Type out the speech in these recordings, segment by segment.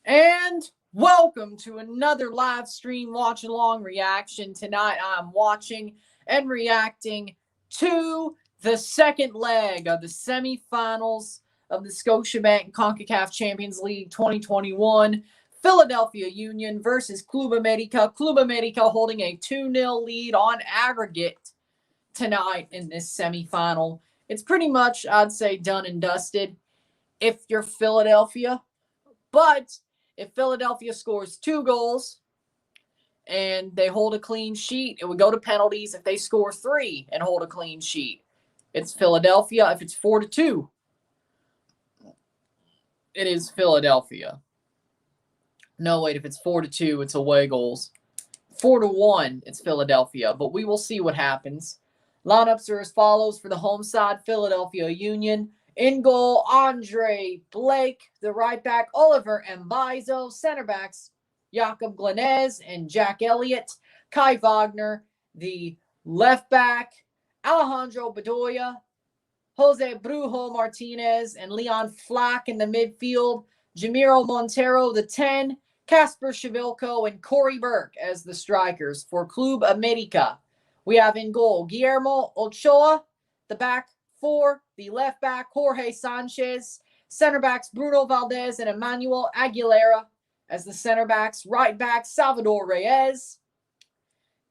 And welcome to another live stream Watchalong reaction. Tonight I'm watching and reacting to the second leg of the semifinals of the Scotiabank CONCACAF Champions League 2021. Philadelphia Union versus Club America. Club America holding a 2-0 lead on aggregate tonight in this semifinal. It's pretty much, I'd say, done and dusted if you're Philadelphia. But if Philadelphia scores 2 goals and they hold a clean sheet, it would go to penalties. If they score 3 and hold a clean sheet, it's Philadelphia. If it's 4-2, it is Philadelphia. No, wait, if it's 4-2, it's away goals. 4-1, it's Philadelphia. But we will see what happens. Lineups are as follows for the home side, Philadelphia Union. In goal, Andre Blake. The right back, Oliver Mbaizo. Center backs, Jakob Glenez and Jack Elliott. Kai Wagner. The left back, Alejandro Bedoya. Jose Brujo Martinez and Leon Flack in the midfield. Jamiro Montero, the 10. Casper Shavilko and Corey Burke as the strikers for Club America. We have in goal, Guillermo Ochoa. The back 4, the left back, Jorge Sanchez. Center backs, Bruno Valdez and Emmanuel Aguilera as the center backs. Right back, Salvador Reyes.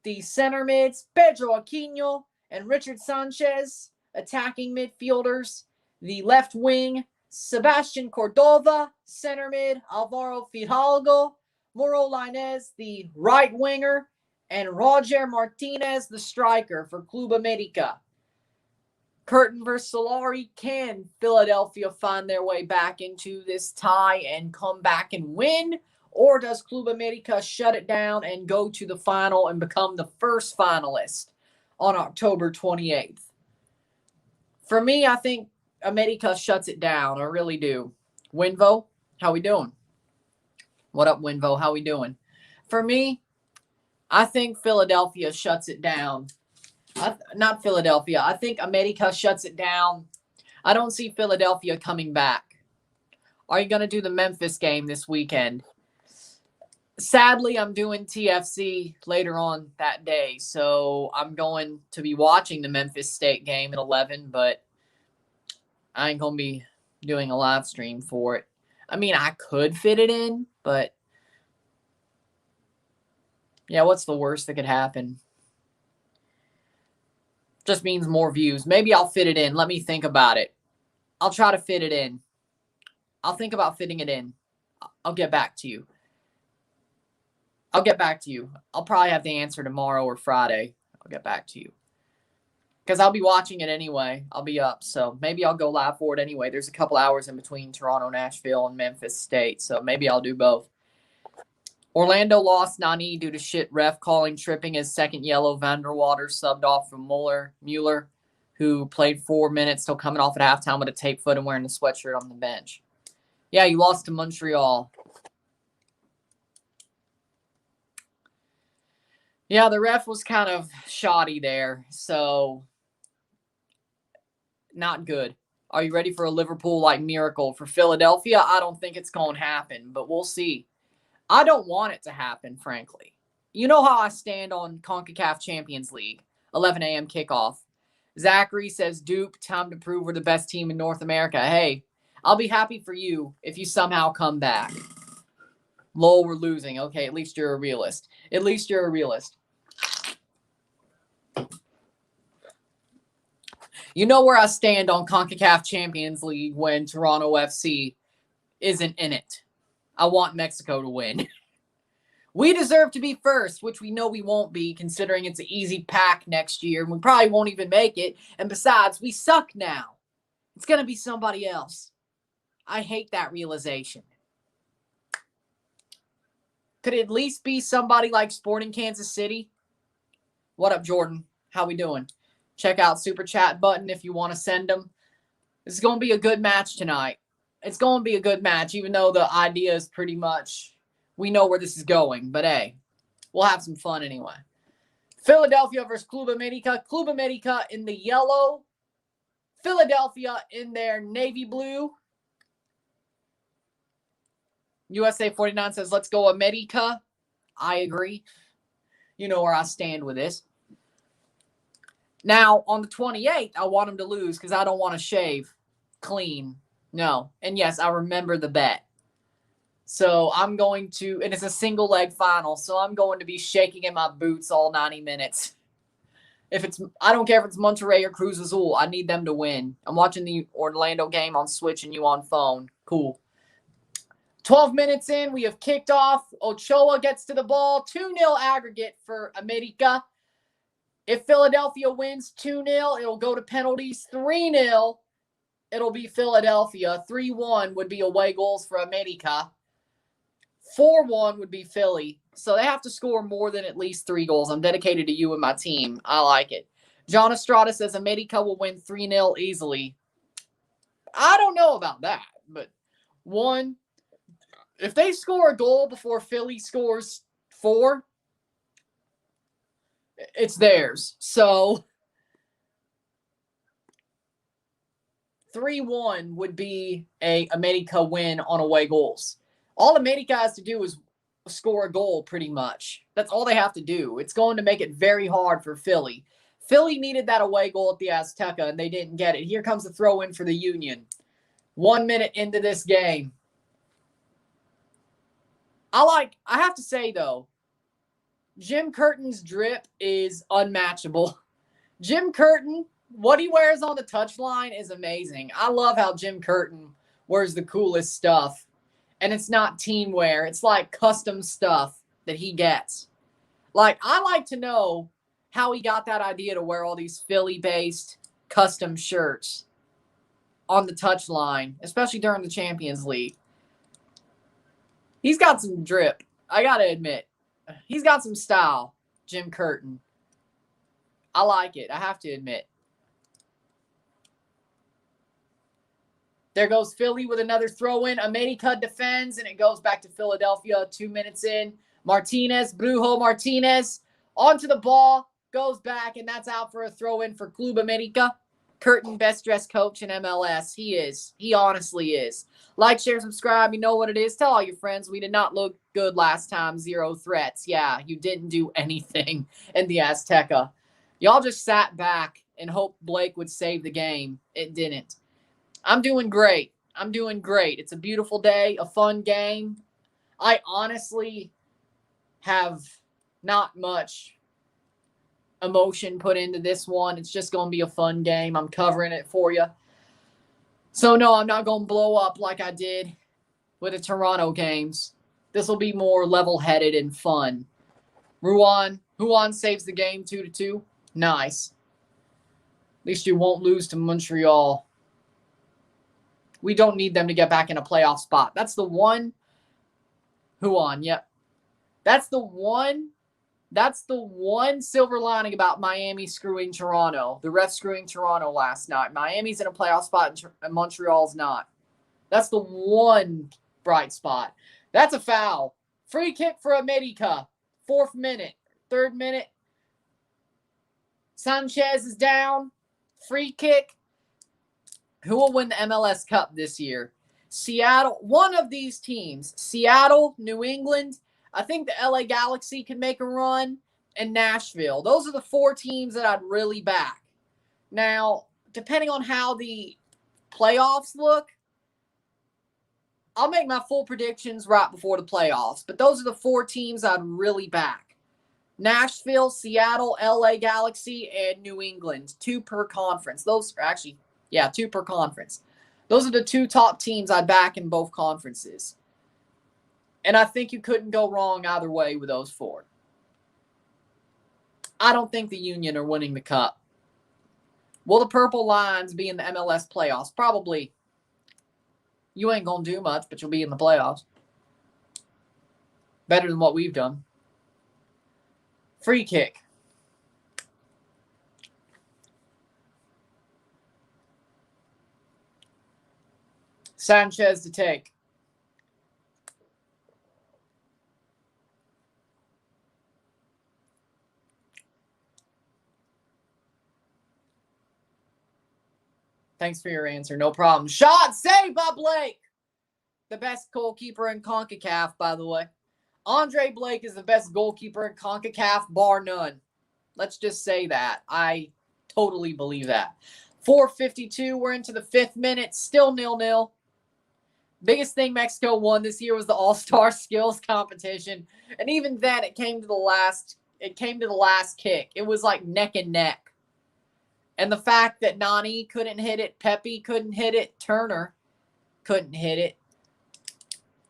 The center mids, Pedro Aquino and Richard Sanchez. Attacking midfielders. The left wing, Sebastian Cordova. Center mid, Alvaro Fidalgo. Moro Lainez, the right winger. And Roger Martinez, the striker for Club America. Curtin versus Solari. Can Philadelphia find their way back into this tie and come back and win? Or does Club America shut it down and go to the final and become the first finalist on October 28th? For me, I think America shuts it down. I really do. Winvo, how we doing? What up, Winvo? How we doing? For me, I think Philadelphia shuts it down. Not Philadelphia. I think America shuts it down. I don't see Philadelphia coming back. Are you going to do the Memphis game this weekend? Sadly, I'm doing TFC later on that day, so I'm going to be watching the Memphis State game at 11, but I ain't going to be doing a live stream for it. I mean, I could fit it in, but yeah, what's the worst that could happen? Just means more views. Maybe I'll fit it in. Let me think about it. I'll try to fit it in. I'll think about fitting it in. I'll get back to you. I'll probably have the answer tomorrow or Friday. I'll get back to you. Because I'll be watching it anyway. I'll be up. So maybe I'll go live for it anyway. There's a couple hours in between Toronto, Nashville, and Memphis State. So maybe I'll do both. Orlando lost Nani due to shit ref calling, tripping his second yellow. Vanderwater subbed off from Mueller, who played 4 minutes, still coming off at halftime with a tape foot and wearing a sweatshirt on the bench. Yeah, you lost to Montreal. Yeah, the ref was kind of shoddy there, so not good. Are you ready for a Liverpool-like miracle for Philadelphia? I don't think it's going to happen, but we'll see. I don't want it to happen, frankly. You know how I stand on CONCACAF Champions League, 11 a.m. kickoff. Zachary says, Dupe, time to prove we're the best team in North America. Hey, I'll be happy for you if you somehow come back. Lol, we're losing. Okay, at least you're a realist. You know where I stand on CONCACAF Champions League when Toronto FC isn't in it. I want Mexico to win. We deserve to be first, which we know we won't be, considering it's an easy pack next year, and we probably won't even make it. And besides, we suck now. It's going to be somebody else. I hate that realization. Could it at least be somebody like Sporting Kansas City? What up, Jordan? How we doing? Check out Super Chat button if you want to send them. This is going to be a good match tonight. It's going to be a good match, even though the idea is pretty much we know where this is going. But, hey, we'll have some fun anyway. Philadelphia versus Club America. Club America in the yellow. Philadelphia in their navy blue. USA 49 says, let's go America. I agree. You know where I stand with this. Now, on the 28th, I want him to lose because I don't want to shave clean. No. And yes, I remember the bet. So I'm going to, and it's a single leg final, so I'm going to be shaking in my boots all 90 minutes. I don't care if it's Monterrey or Cruz Azul. I need them to win. I'm watching the Orlando game on Switch and you on phone. Cool. 12 minutes in, we have kicked off. Ochoa gets to the ball. 2-0 aggregate for America. If Philadelphia wins 2-0, it'll go to penalties. 3-0, it'll be Philadelphia. 3-1 would be away goals for America. 4-1 would be Philly. So they have to score more than at least 3 goals. I'm dedicated to you and my team. I like it. John Estrada says America will win 3-0 easily. I don't know about that, but if they score a goal before Philly scores 4, it's theirs. So 3-1 would be a America win on away goals. All America has to do is score a goal pretty much. That's all they have to do. It's going to make it very hard for Philly. Philly needed that away goal at the Azteca, and they didn't get it. Here comes the throw in for the Union. 1 minute into this game. I have to say, though, Jim Curtin's drip is unmatchable. Jim Curtin, what he wears on the touchline is amazing. I love how Jim Curtin wears the coolest stuff. And it's not team wear. It's like custom stuff that he gets. Like, I like to know how he got that idea to wear all these Philly-based custom shirts on the touchline, especially during the Champions League. He's got some drip. I got to admit. He's got some style, Jim Curtin. I like it. I have to admit. There goes Philly with another throw-in. America defends, and it goes back to Philadelphia 2 minutes in. Brujo Martinez, onto the ball, goes back, and that's out for a throw-in for Club America. Curtin, best-dressed coach in MLS. He is. He honestly is. Like, share, subscribe. You know what it is. Tell all your friends we did not look good last time. 0 threats. Yeah, you didn't do anything in the Azteca. Y'all just sat back and hoped Blake would save the game. It didn't. I'm doing great. It's a beautiful day, a fun game. I honestly have not much emotion put into this one. It's just going to be a fun game. I'm covering it for you. So, no, I'm not going to blow up like I did with the Toronto games. This will be more level-headed and fun. Huan saves the game 2-2. Nice. At least you won't lose to Montreal. We don't need them to get back in a playoff spot. That's the one. Huan, yep. That's the one silver lining about Miami screwing Toronto. The ref screwing Toronto last night. Miami's in a playoff spot and Montreal's not. That's the one bright spot. That's a foul. Free kick for America. 4th minute. 3rd minute. Sanchez is down. Free kick. Who will win the MLS Cup this year? Seattle. One of these teams. Seattle, New England. I think the LA Galaxy can make a run. And Nashville. Those are the 4 teams that I'd really back. Now, depending on how the playoffs look, I'll make my full predictions right before the playoffs. But those are the 4 teams I'd really back. Nashville, Seattle, LA Galaxy, and New England. 2 per conference. Those are actually... Yeah, 2 per conference. Those are the 2 top teams I back in both conferences. And I think you couldn't go wrong either way with those 4. I don't think the Union are winning the Cup. Will the Purple Lions be in the MLS playoffs? Probably. You ain't going to do much, but you'll be in the playoffs. Better than what we've done. Free kick. Sanchez to take. Thanks for your answer. No problem. Shot saved by Blake. the best goalkeeper in CONCACAF, by the way. Andre Blake is the best goalkeeper in CONCACAF, bar none. Let's just say that. I totally believe that. 4:52, we're into the 5th minute, still 0-0. Biggest thing Mexico won this year was the All-Star Skills competition. And even then, it came to the last kick. It was like neck and neck. And the fact that Nani couldn't hit it, Pepe couldn't hit it, Turner couldn't hit it,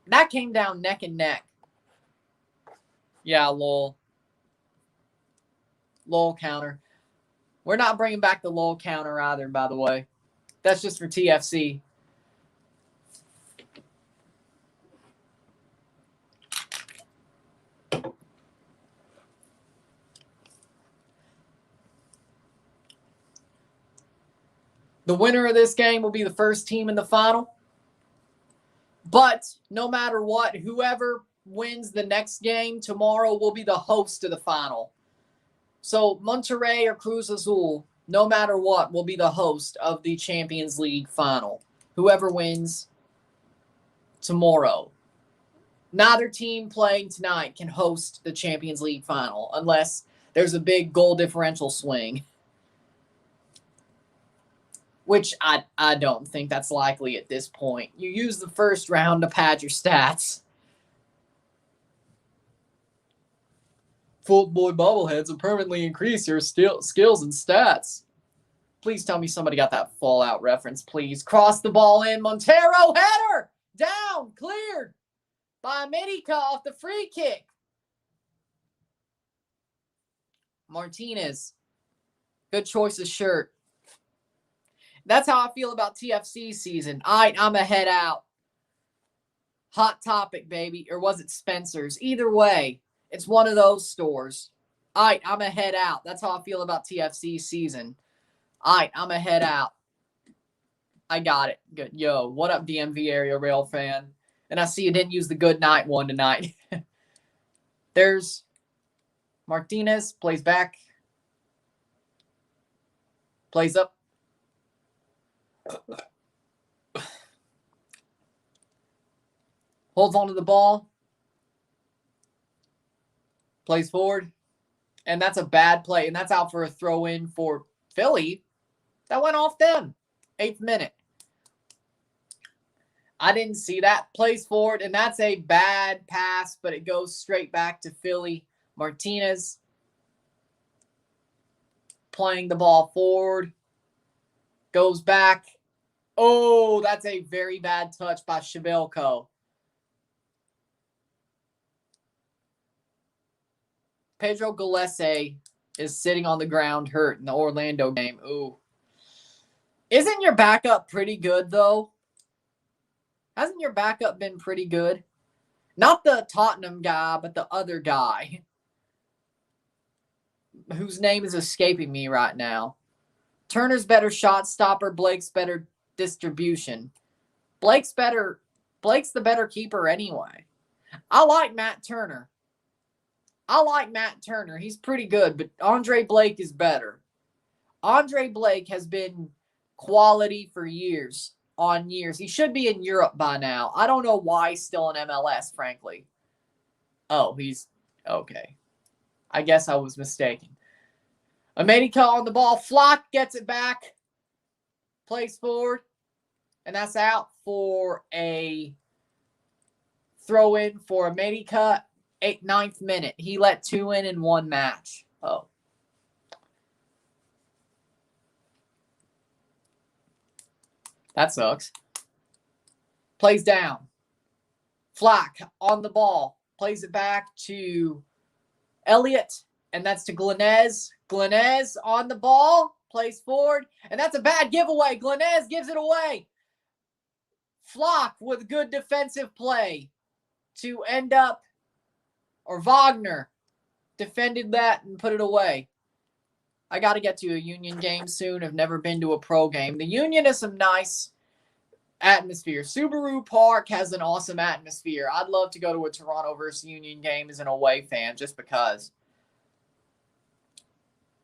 that came down neck and neck. Yeah, lol. Lol counter. We're not bringing back the lol counter either, by the way. That's just for TFC. The winner of this game will be the first team in the final. But no matter what, whoever wins the next game tomorrow will be the host of the final. So Monterrey or Cruz Azul, no matter what, will be the host of the Champions League final. Whoever wins tomorrow. Neither team playing tonight can host the Champions League final unless there's a big goal differential swing. Which I don't think that's likely at this point. You use the first round to pad your stats. Footboy bobbleheads will permanently increase your skills and stats. Please tell me somebody got that Fallout reference, please. Cross the ball in. Montero, header! Down, cleared by Medica off the free kick. Martinez. Good choice of shirt. That's how I feel about TFC season. All right, I'm a head out. Hot Topic, baby. Or was it Spencer's? Either way, it's one of those stores. All right, I'm a head out. That's how I feel about TFC season. All right, I'm a head out. I got it. Good. Yo, what up, DMV Area Rail fan? And I see you didn't use the good night one tonight. There's Martinez. Plays back. Plays up. Holds onto the ball. Plays forward. And that's a bad play. And that's out for a throw in for Philly. That went off them. 8th minute. I didn't see that. Plays forward. And that's a bad pass, but it goes straight back to Philly. Martinez playing the ball forward. Goes back. Oh, that's a very bad touch by Shabilko. Pedro Gallese is sitting on the ground hurt in the Orlando game. Ooh. Isn't your backup pretty good, though? Hasn't your backup been pretty good? Not the Tottenham guy, but the other guy. Whose name is escaping me right now. Turner's better shot stopper. Blake's better distribution. Blake's the better keeper anyway. I like Matt Turner. He's pretty good, but Andre Blake is better. Andre Blake has been quality for years on years. He should be in Europe by now. I don't know why he's still in MLS, frankly. Oh, he's okay. I guess I was mistaken. America on the ball. Flock gets it back. Plays forward. And that's out for a throw-in for America. 9th minute. He let 2 in one match. Oh. That sucks. Plays down. Flack on the ball. Plays it back to Elliott. And that's to Glenez. Glenez on the ball. Plays forward. And that's a bad giveaway. Glenez gives it away. Flock with good defensive play to end up, or Wagner defended that and put it away. I got to get to a Union game soon. I've never been to a pro game. The Union is some nice atmosphere. Subaru Park has an awesome atmosphere. I'd love to go to a Toronto versus Union game as an away fan just because.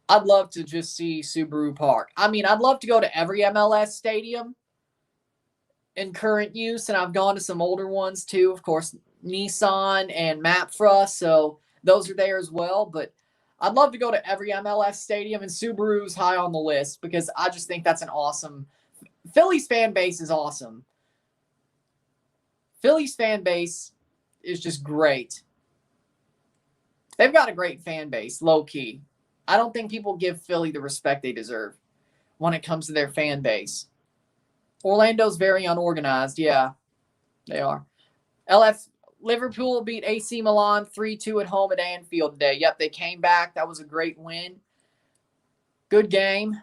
I'd love to just see Subaru Park. I mean, I'd love to go to every MLS stadium in current use, and I've gone to some older ones too. Of course, Nissan and Mapfra, so those are there as well. But I'd love to go to every MLS stadium, and Subaru's high on the list because I just think that's an awesome. Phillies fan base is awesome. Phillies fan base is just great. They've got a great fan base, low key. I don't think people give Philly the respect they deserve when it comes to their fan base. Orlando's very unorganized. Yeah, they are. Liverpool beat AC Milan 3-2 at home at Anfield today. Yep, they came back. That was a great win. Good game.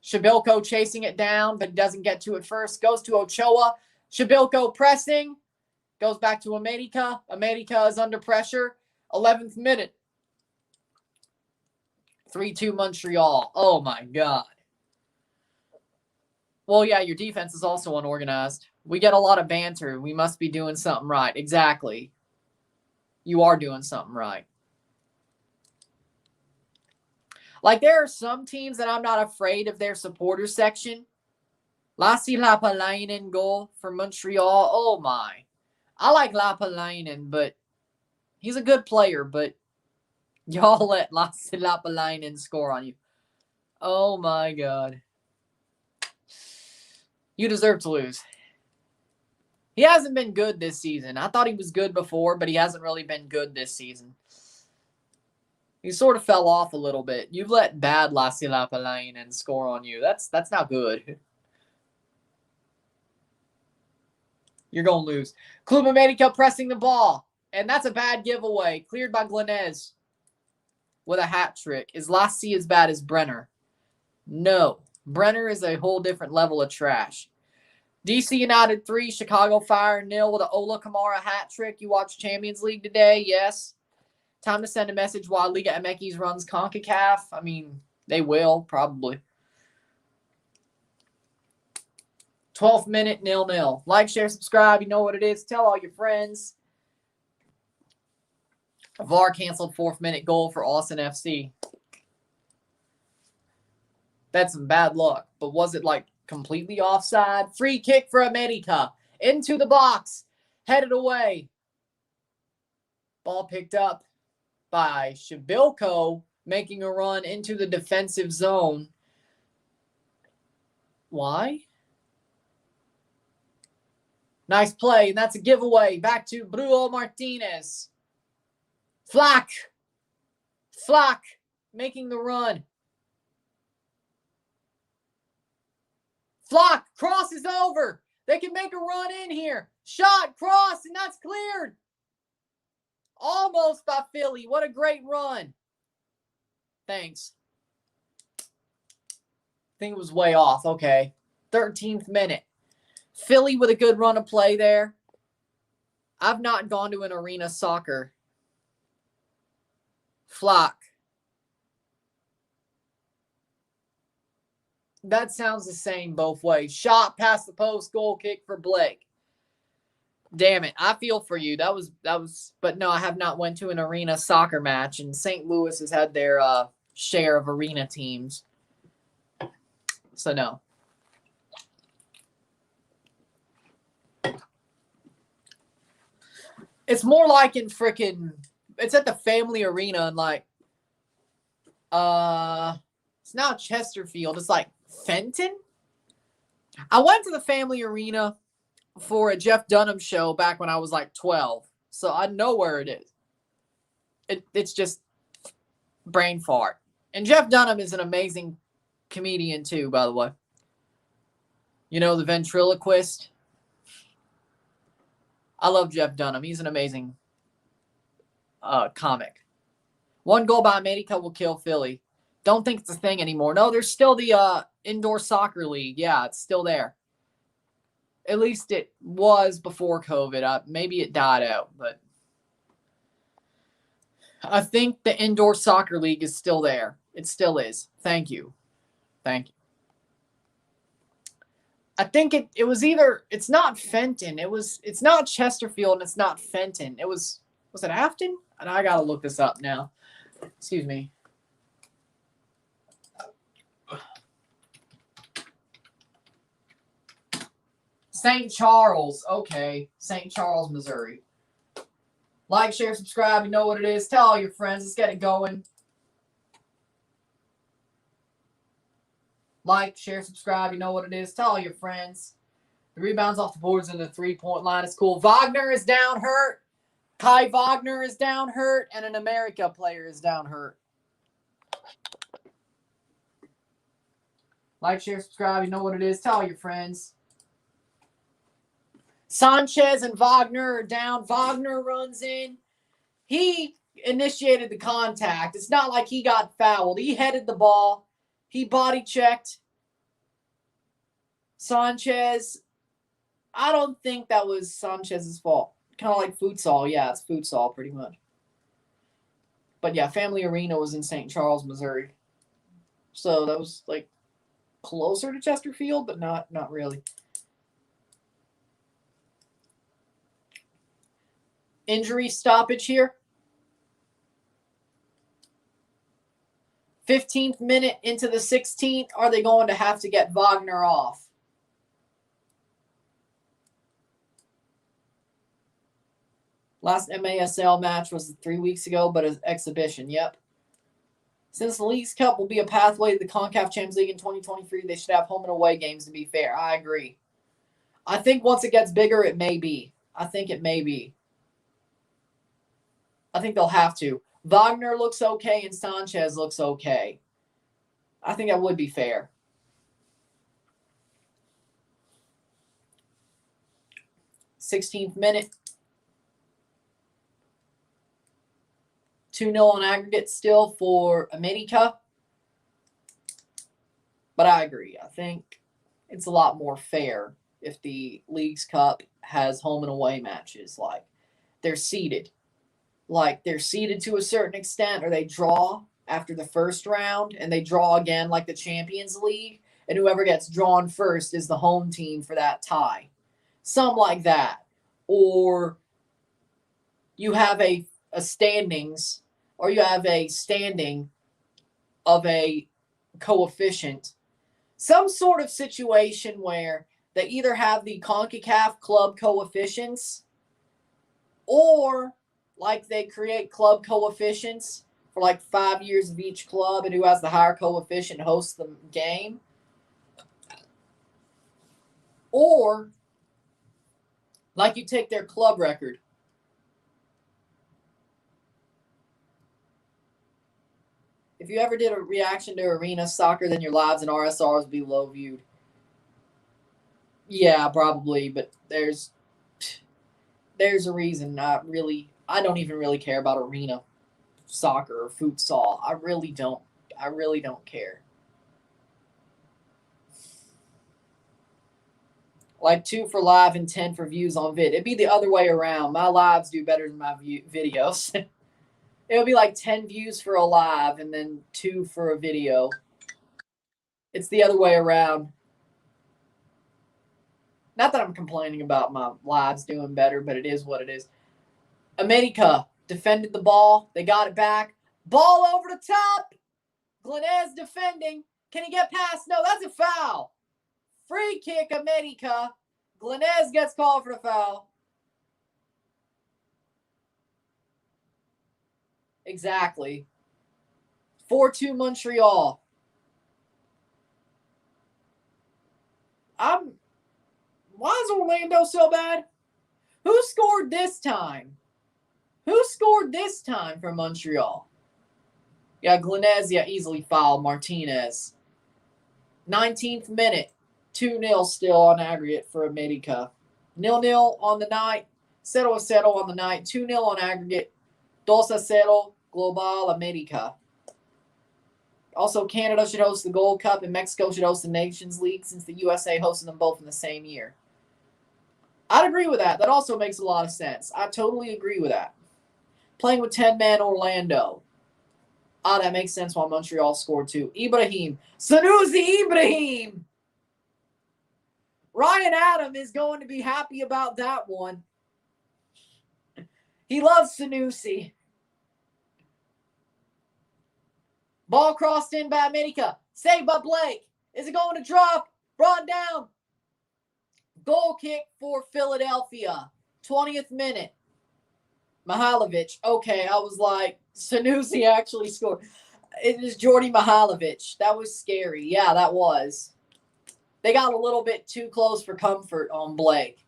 Shabilko chasing it down, but doesn't get to it first. Goes to Ochoa. Shabilko pressing. Goes back to America. America is under pressure. 11th minute. 3-2 Montreal. Oh, my God. Well, yeah, your defense is also unorganized. We get a lot of banter. We must be doing something right. Exactly. You are doing something right. Like, there are some teams that I'm not afraid of their supporter section. Lassi Lapalainen goal for Montreal. Oh, my. I like Lapalainen, but he's a good player, but y'all let Lassi Lapalainen score on you. Oh, my God. You deserve to lose. He hasn't been good this season. I thought he was good before, but he hasn't really been good this season. He sort of fell off a little bit. You've let bad Lassi Lapalainen score on you. That's not good. You're going to lose. Club America pressing the ball. And that's a bad giveaway. Cleared by Glenez with a hat trick. Is Lassi as bad as Brenner? No. Brenner is a whole different level of trash. DC United 3, Chicago Fire 0 with an Ola Kamara hat trick. You watch Champions League today? Yes. Time to send a message while Liga MX runs CONCACAF. I mean, they will, probably. 12th minute, 0-0. Like, share, subscribe. You know what it is. Tell all your friends. VAR canceled 4th minute goal for Austin FC. That's some bad luck. But was it like completely offside? Free kick for America. Into the box. Headed away. Ball picked up by Shabilko, making a run into the defensive zone. Why? Nice play, and that's a giveaway. Back to Bruno Martinez. Flack making the run. Flock crosses over. They can make a run in here. Shot, cross, and that's cleared. Almost by Philly. What a great run. Thanks. I think it was way off. Okay. 13th minute. Philly with a good run of play there. I've not gone to an arena soccer. Flock. That sounds the same both ways. Shot past the post, goal kick for Blake. Damn it. I feel for you. That was, but no, I have not went to an arena soccer match, and St. Louis has had their share of arena teams. So no. It's more like in freaking, it's at the Family Arena and like, it's not Chesterfield. It's like Fenton. I went to the Family Arena for a Jeff Dunham show back when I was like 12. So I know where it is. It's just brain fart. And Jeff Dunham is an amazing comedian too, by the way. You know, the ventriloquist. I love Jeff Dunham. He's an amazing comic. 1 goal by America will kill Philly. Don't think it's a thing anymore. No, there's still the indoor soccer league. Yeah, it's still there. At least it was before COVID. Maybe it died out, but I think the indoor soccer league is still there. It still is. Thank you. Thank you. I think it was either, it's not Fenton. It's not Chesterfield and it's not Fenton. Was it Afton? And I got to look this up now. Excuse me. St. Charles. Okay. St. Charles, Missouri. Like, share, subscribe. You know what it is. Tell all your friends. Let's get it going. Like, share, subscribe. You know what it is. Tell all your friends. The rebounds off the boards and the three-point line is cool. Wagner is down hurt. Kai Wagner is down hurt. And an America player is down hurt. Like, share, subscribe. You know what it is. Tell all your friends. Sanchez and Wagner are down. Wagner runs in. He initiated the contact. It's not like he got fouled. He headed the ball. He body checked Sanchez. I don't think that was Sanchez's fault. Kind of like futsal. Yeah, it's futsal pretty much. But yeah, Family Arena was in St. Charles, Missouri. So that was like closer to Chesterfield, but not really. Injury stoppage here. 15th minute into the 16th. Are they going to have to get Wagner off? Last MASL match was 3 weeks ago, but an exhibition. Yep. Since the Leagues Cup will be a pathway to the CONCACAF Champions League in 2023, they should have home and away games, to be fair. I agree. I think once it gets bigger, it may be. I think it may be. I think they'll have to. Wagner looks okay and Sanchez looks okay. I think that would be fair. Sixteenth minute. 2-0 on aggregate still for America. But I agree. I think it's a lot more fair if the Leagues Cup has home and away matches. Like, they're seeded. Like, they're seeded to a certain extent, or they draw after the first round, and they draw again like the Champions League, and whoever gets drawn first is the home team for that tie. Something like that. Or you have a standings, or you have a standing of a coefficient. Some sort of situation where they either have the CONCACAF club coefficients, or like they create club coefficients for like 5 years of each club, and who has the higher coefficient hosts the game. Or like you take their club record. If you ever did a reaction to arena soccer, then your lives and RSRs would be low viewed. Yeah, probably, but there's a reason. I don't even really care about arena soccer or futsal. I really don't care. Like 2 for live and 10 for views on vid. It'd be the other way around. My lives do better than my videos. It would be like 10 views for a live and then 2 for a video. It's the other way around. Not that I'm complaining about my lives doing better, but it is what it is. America defended the ball. They got it back. Ball over the top. Glenez defending. Can he get past? No, that's a foul. Free kick, America. Glenez gets called for the foul. Exactly. 4-2 Montreal. Why is Orlando so bad? Who scored this time? Who scored this time for Montreal? Yeah, Glenez, easily fouled Martinez. 19th minute. 2-0 still on aggregate for America. 0-0 on the night. 0-0 on the night. 2-0 on aggregate. 2-0 Global America. Also, Canada should host the Gold Cup and Mexico should host the Nations League since the USA hosted them both in the same year. I'd agree with that. That also makes a lot of sense. I totally agree with that. Playing with 10-man Orlando. That makes sense why Montreal scored 2. Ibrahim. Sanusi Ibrahim. Ryan Adam is going to be happy about that one. He loves Sanusi. Ball crossed in by America. Saved by Blake. Is it going to drop? Brought down. Goal kick for Philadelphia. 20th minute. Mihailovic. Okay, I was like, Sanusi actually scored. It is Jordy Mihailovic. That was scary. Yeah, that was. They got a little bit too close for comfort on Blake.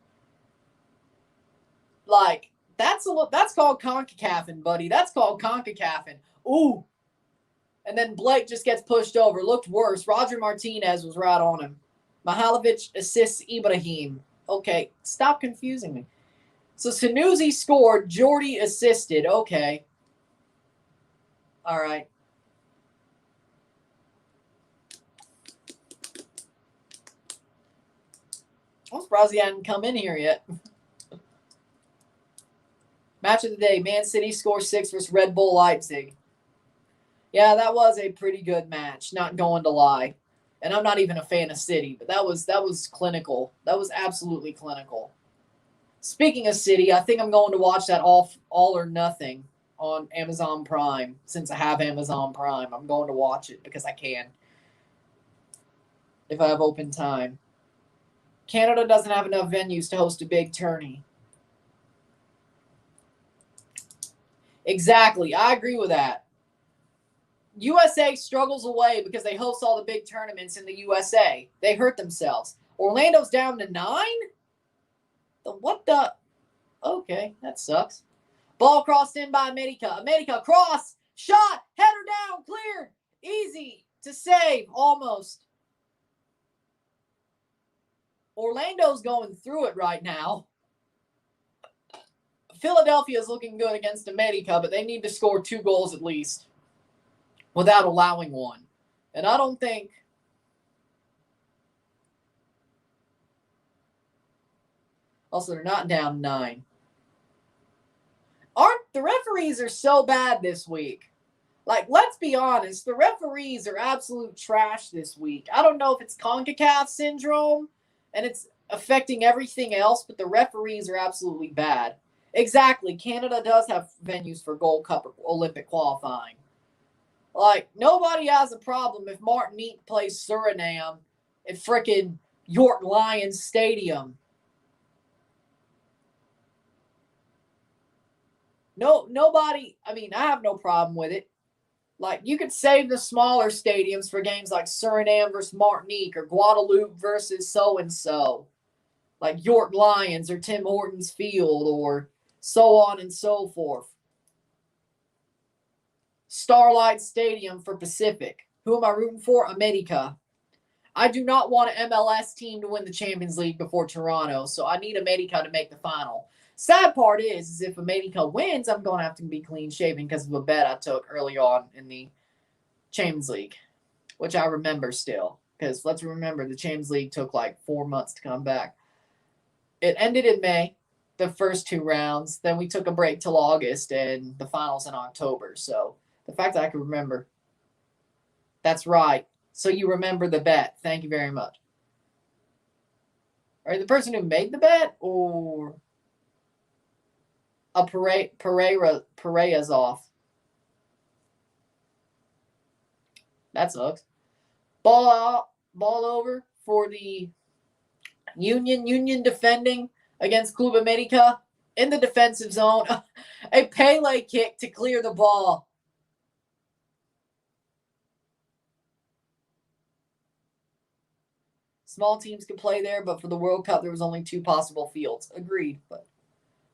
Like, that's called CONCACAFing, buddy. That's called CONCACAFing. Ooh. And then Blake just gets pushed over. Looked worse. Roger Martinez was right on him. Mihailovic assists Ibrahim. Okay, stop confusing me. So Sanusi scored. Jordy assisted. Okay. All right. I'm surprised he hadn't come in here yet. Match of the day. Man City scores 6 versus Red Bull Leipzig. Yeah, that was a pretty good match. Not going to lie. And I'm not even a fan of City, but that was clinical. That was absolutely clinical. Speaking of City, I think I'm going to watch that All or Nothing on Amazon Prime. Since I have Amazon Prime, I'm going to watch it because I can. If I have open time. Canada doesn't have enough venues to host a big tourney. Exactly. I agree with that. USA struggles away because they host all the big tournaments in the USA. They hurt themselves. Orlando's down to 9? What the? Okay, that sucks. Ball crossed in by America. America, cross, shot, header down, cleared. Easy to save, almost. Orlando's going through it right now. Philadelphia's looking good against America, but they need to score 2 goals at least without allowing one. And I don't think... Also, they're not down 9. The referees are so bad this week. Like, let's be honest. The referees are absolute trash this week. I don't know if it's CONCACAF syndrome and it's affecting everything else, but the referees are absolutely bad. Exactly. Canada does have venues for Gold Cup or Olympic qualifying. Like, nobody has a problem if Martinique plays Suriname at frickin' York Lions Stadium. No, nobody, I mean, I have no problem with it. Like, you could save the smaller stadiums for games like Suriname versus Martinique or Guadeloupe versus so-and-so. Like York Lions or Tim Hortons Field or so on and so forth. Starlight Stadium for Pacific. Who am I rooting for? America. I do not want an MLS team to win the Champions League before Toronto, so I need America to make the final. Sad part is if America wins, I'm going to have to be clean shaven because of a bet I took early on in the Champions League, which I remember still. Because let's remember, the Champions League took like 4 months to come back. It ended in May, the first 2 rounds. Then we took a break till August, and the finals in October. So the fact that I can remember, that's right. So you remember the bet. Thank you very much. Are you the person who made the bet, or... Pereira's off. That sucks. Ball over for the Union. Union defending against Club America in the defensive zone. A Pele kick to clear the ball. Small teams can play there, but for the World Cup, there was only 2 possible fields. Agreed, but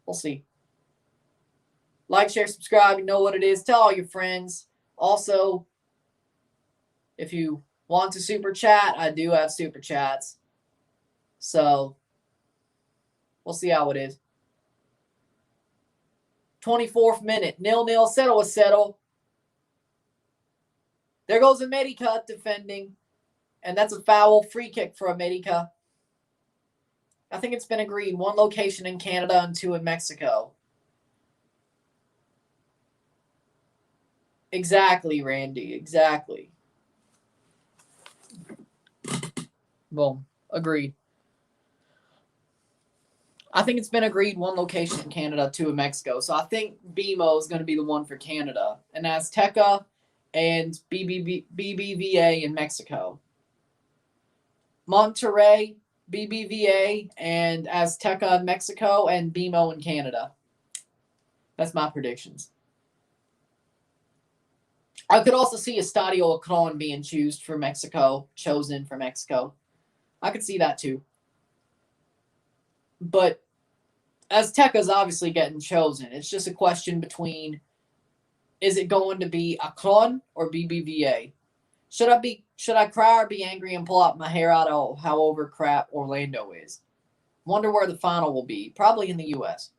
we'll see. Like, share, subscribe. You know what it is. Tell all your friends. Also, if you want to super chat, I do have super chats. So, we'll see how it is. 24th minute. 0-0. Settle. There goes America defending. And that's a foul. Free kick for America. I think it's been agreed. 1 location in Canada and 2 in Mexico. Exactly, Randy. Exactly. Boom. Agreed. I think it's been agreed 1 location in Canada, 2 in Mexico. So I think BMO is going to be the one for Canada. And Azteca and BBVA in Mexico. Monterrey BBVA and Azteca in Mexico, and BMO in Canada. That's my predictions. I could also see Estadio Akron being chosen for Mexico. I could see that too. But Azteca's obviously getting chosen. It's just a question between, is it going to be Akron or BBVA? Should I cry or be angry and pull out my hair out of however crap Orlando is? Wonder where the final will be. Probably in the U.S.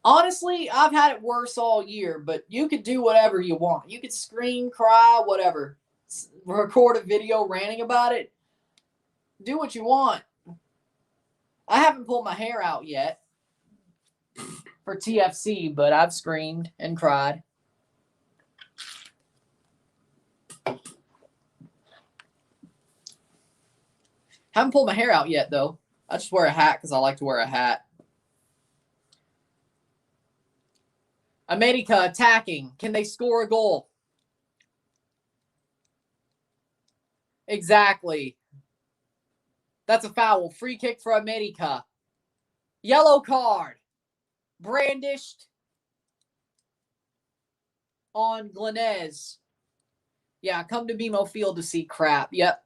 Honestly, I've had it worse all year, but you could do whatever you want. You could scream, cry, whatever. Record a video ranting about it. Do what you want. I haven't pulled my hair out yet for TFC, but I've screamed and cried. Haven't pulled my hair out yet, though. I just wear a hat because I like to wear a hat. America attacking. Can they score a goal? Exactly. That's a foul. Free kick for America. Yellow card. Brandished on Glenez. Yeah, come to BMO Field to see crap. Yep.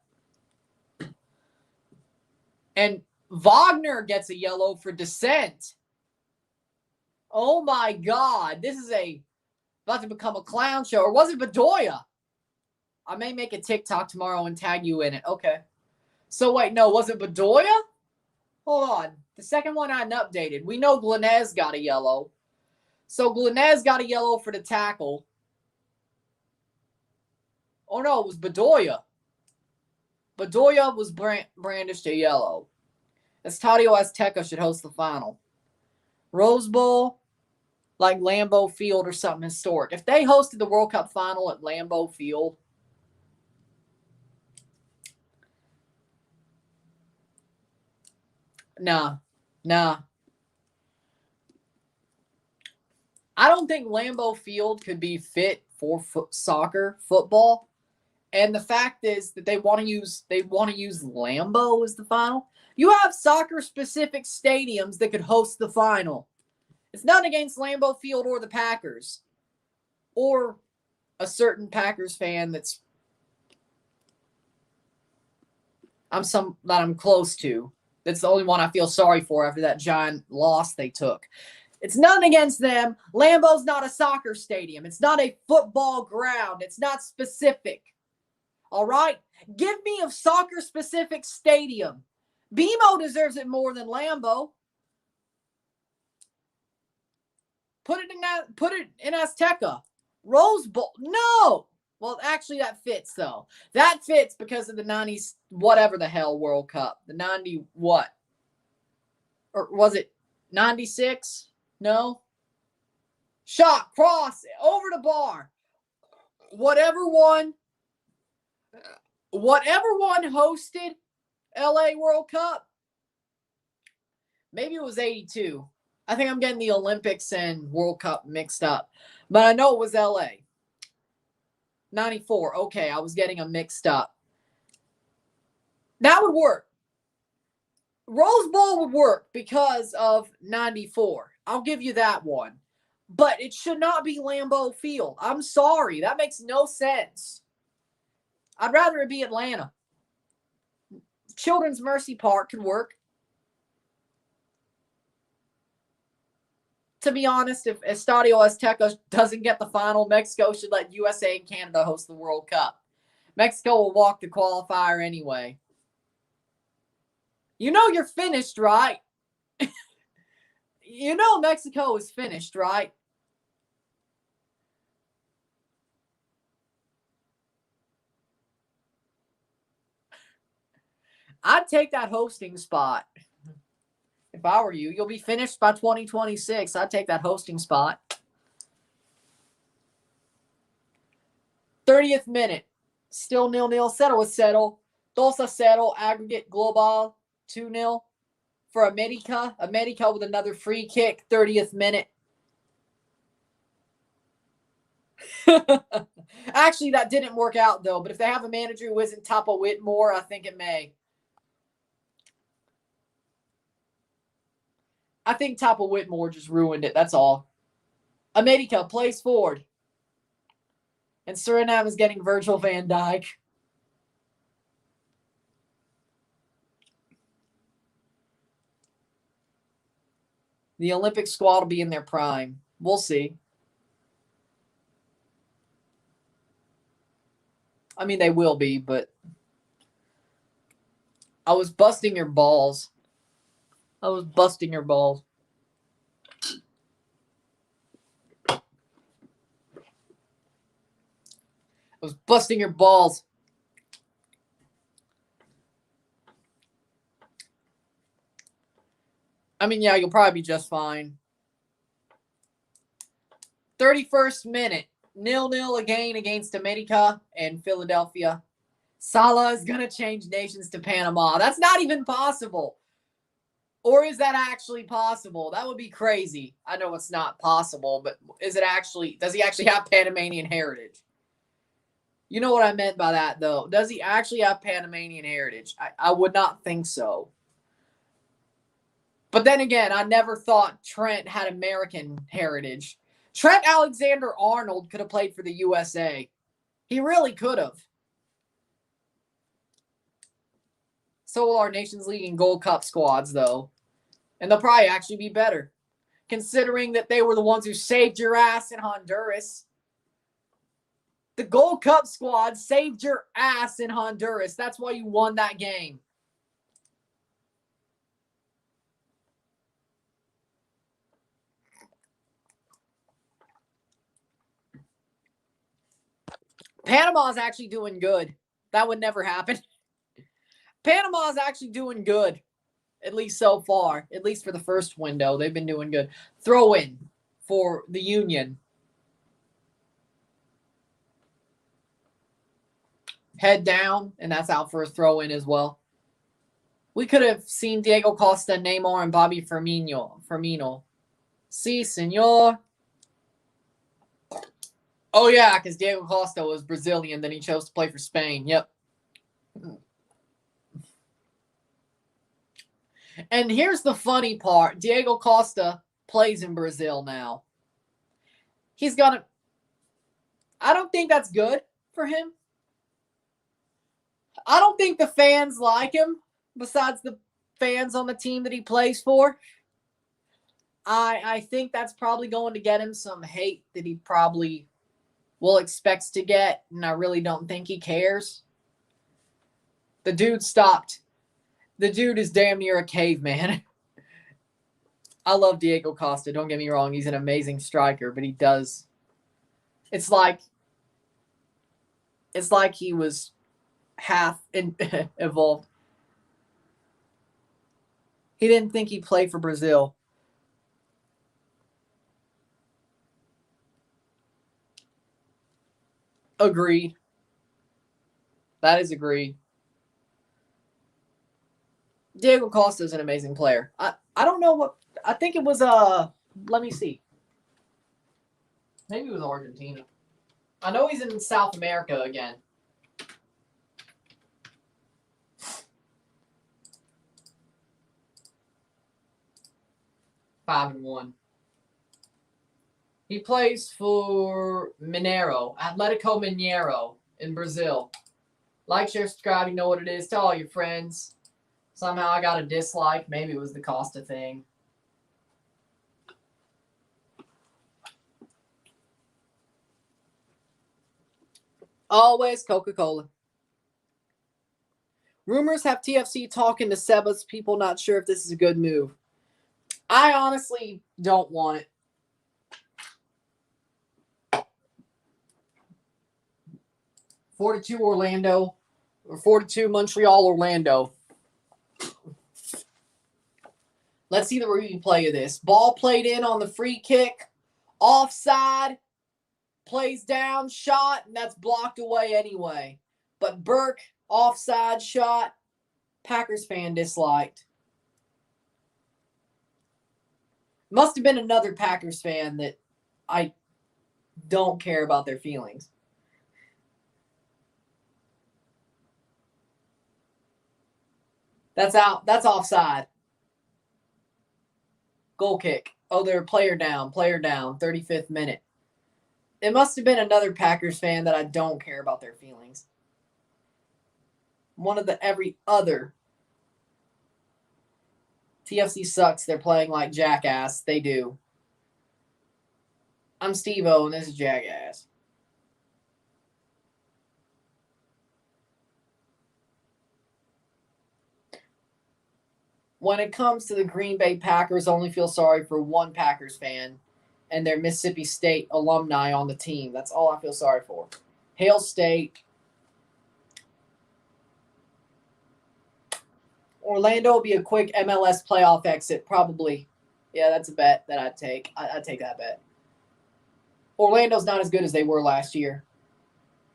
And Wagner gets a yellow for dissent. Oh my God. This is about to become a clown show. Or was it Bedoya? I may make a TikTok tomorrow and tag you in it. Okay. So wait, no, was it Bedoya? Hold on. The second one I hadn't updated. We know Glenez got a yellow. So Glenez got a yellow for the tackle. Oh no, it was Bedoya. Bedoya was brandished a yellow. Estadio Azteca should host the final. Rose Bowl, like Lambeau Field or something historic. If they hosted the World Cup final at Lambeau Field, nah. I don't think Lambeau Field could be fit for football. And the fact is that they want to use Lambeau as the final. You have soccer-specific stadiums that could host the final. It's not against Lambeau Field or the Packers. Or a certain Packers fan that I'm close to. That's the only one I feel sorry for after that giant loss they took. It's nothing against them. Lambeau's not a soccer stadium. It's not a football ground. It's not specific. All right? Give me a soccer-specific stadium. BMO deserves it more than Lambeau. Put it in Azteca. Rose Bowl. No. Well, actually, that fits, though. That fits because of the 90s, whatever the hell, World Cup. The 90 what? Or was it 96? No. Shot, cross, over the bar. Whatever one hosted LA World Cup. Maybe it was 82. I think I'm getting the Olympics and World Cup mixed up. But I know it was LA. 94. Okay, I was getting them mixed up. That would work. Rose Bowl would work because of 94. I'll give you that one. But it should not be Lambeau Field. I'm sorry. That makes no sense. I'd rather it be Atlanta. Children's Mercy Park could work. To be honest, if Estadio Azteca doesn't get the final, Mexico should let USA and Canada host the World Cup. Mexico will walk the qualifier anyway. You know you're finished, right? You know Mexico is finished, right? I'd take that hosting spot. If I were you, you'll be finished by 2026. I'd take that hosting spot. 30th minute. Still 0-0. Settle with settle. 2-0. Aggregate global. 2-0 for America. America with another free kick. 30th minute. Actually, that didn't work out, though. But if they have a manager who isn't Tapa Whitmore, I think it may. I think Tapa Whitmore just ruined it. That's all. America plays forward. And Suriname is getting Virgil van Dijk. The Olympic squad will be in their prime. We'll see. I mean, they will be, but I was busting your balls. I was busting your balls. I was busting your balls. I mean, yeah, you'll probably be just fine. 31st minute. 0-0 again against America and Philadelphia. Salah is going to change nations to Panama. That's not even possible. Or is that actually possible? That would be crazy. I know it's not possible, but is it actually, does he actually have Panamanian heritage? You know what I meant by that, though. Does he actually have Panamanian heritage? I would not think so. But then again, I never thought Trent had American heritage. Trent Alexander-Arnold could have played for the USA. He really could have. So will our Nations League and Gold Cup squads, though. And they'll probably actually be better, considering that they were the ones who saved your ass in Honduras. The Gold Cup squad saved your ass in Honduras. That's why you won that game. Panama's actually doing good. That would never happen. Panama's actually doing good, at least so far. At least for the first window, they've been doing good. Throw in for the Union. Head down, and that's out for a throw in as well. We could have seen Diego Costa, Neymar, and Bobby Firmino. Si, senor. Oh, yeah, because Diego Costa was Brazilian, then he chose to play for Spain. Yep. And here's the funny part. Diego Costa plays in Brazil now. He's got to... I don't think that's good for him. I don't think the fans like him, besides the fans on the team that he plays for. I think that's probably going to get him some hate that he probably will expect to get, and I really don't think he cares. The dude stopped. The dude is damn near a caveman. I love Diego Costa. Don't get me wrong. He's an amazing striker, but he does. It's like he was half evolved. He didn't think he'd play for Brazil. Agreed. That is agreed. Diego Costa is an amazing player. I don't know what... I think it was... let me see. Maybe it was Argentina. I know he's in South America again. Five and 1. He plays for Atletico Mineiro in Brazil. Like, share, subscribe. You know what it is. Tell all your friends. Somehow I got a dislike. Maybe it was the Costa thing. Always Coca-Cola. Rumors have TFC talking to Seba's people. Not sure if this is a good move. I honestly don't want it. Orlando, or 42 Montreal, Orlando. Let's see the replay of this. Ball played in on the free kick. Offside. Plays down, shot, and that's blocked away anyway. But Burke, offside shot. Packers fan disliked. Must have been another Packers fan that I Don't care about their feelings. That's out. That's offside. Goal kick. Oh, they're player down, 35th minute. It must have been another Packers fan that I don't care about their feelings. One of the every other. TFC sucks. They're playing like jackass. They do. I'm Steve-O, and this is Jackass. When it comes to the Green Bay Packers, I only feel sorry for one Packers fan and their Mississippi State alumni on the team. That's all I feel sorry for. Hail State. Orlando will be a quick MLS playoff exit, probably. Yeah, that's a bet that I'd take. I'd take that bet. Orlando's not as good as they were last year.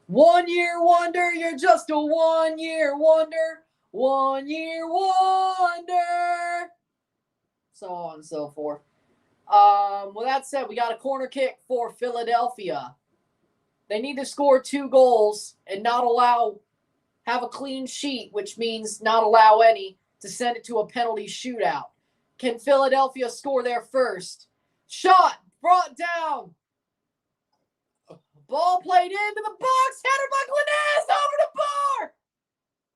1 year wonder, you're just a 1 year wonder. 1 year wonder. So on and so forth. With that said, we got a corner kick for Philadelphia. They need to score 2 goals and have a clean sheet, which means not allow any, to send it to a penalty shootout. Can Philadelphia score there first? Shot, brought down. Ball played into the box, header by Glenez, over the bar.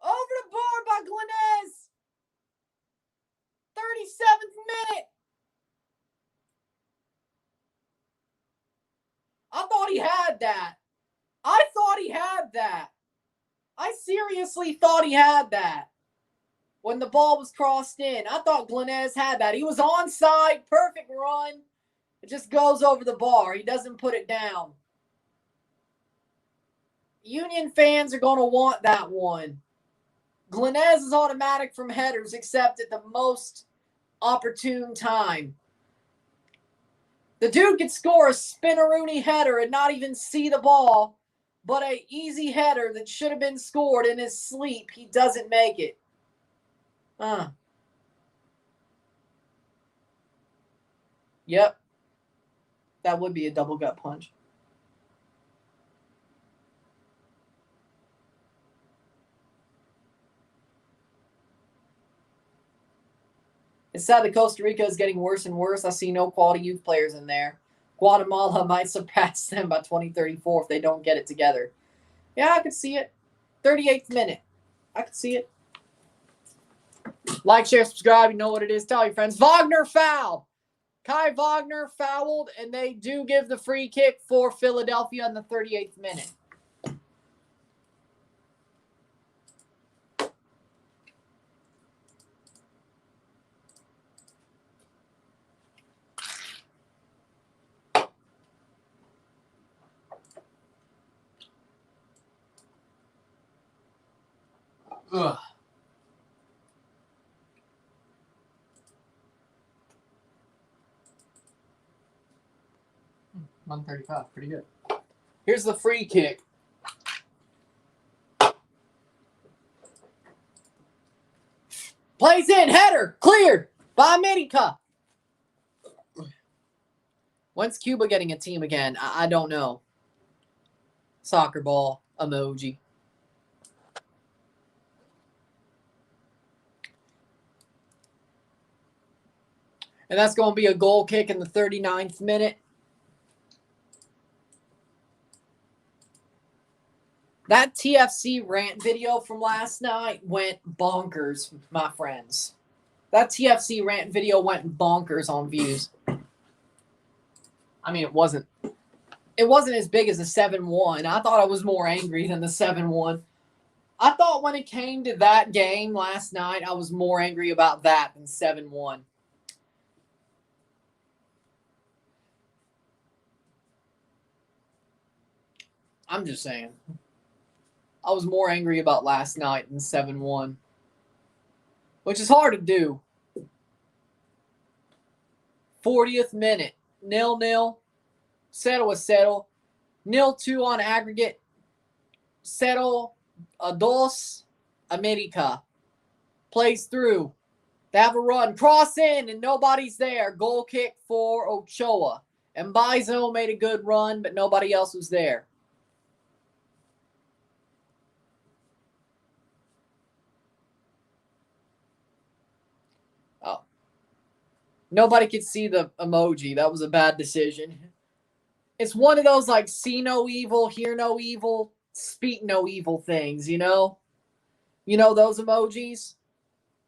Over the bar by Glenez. 37th minute. I thought he had that. I seriously thought he had that. When the ball was crossed in, I thought Glenez had that. He was onside, perfect run. It just goes over the bar. He doesn't put it down. Union fans are going to want that one. Glenez is automatic from headers, except at the most opportune time. The dude could score a spinneroonie header and not even see the ball, but an easy header that should have been scored in his sleep, he doesn't make it. Yep. That would be a double gut punch. It's sad that Costa Rica is getting worse and worse. I see no quality youth players in there. Guatemala might surpass them by 2034 if they don't get it together. Yeah, I could see it. 38th minute. I could see it. Like, share, subscribe. You know what it is. Tell your friends. Wagner foul. Kai Wagner fouled, and they do give the free kick for Philadelphia in the 38th minute. Ugh. $135, pretty good. Here's the free kick. Plays in, header, cleared by America. When's Cuba getting a team again? I don't know. Soccer ball emoji. And that's going to be a goal kick in the 39th minute. That TFC rant video from last night went bonkers, my friends. That TFC rant video went bonkers on views. I mean, it wasn't as big as the 7-1. I thought I was more angry than the 7-1. I thought when it came to that game last night, I was more angry about that than 7-1. I'm just saying. I was more angry about last night than 7-1. Which is hard to do. 40th minute. 0-0. Settle is settle. 0-2 on aggregate. Settle. Dos. America. Plays through. They have a run. Cross in and nobody's there. Goal kick for Ochoa. And Bizo made a good run, but nobody else was there. Oh. Nobody could see the emoji. That was a bad decision. It's one of those like see no evil, hear no evil, speak no evil things, you know? You know those emojis?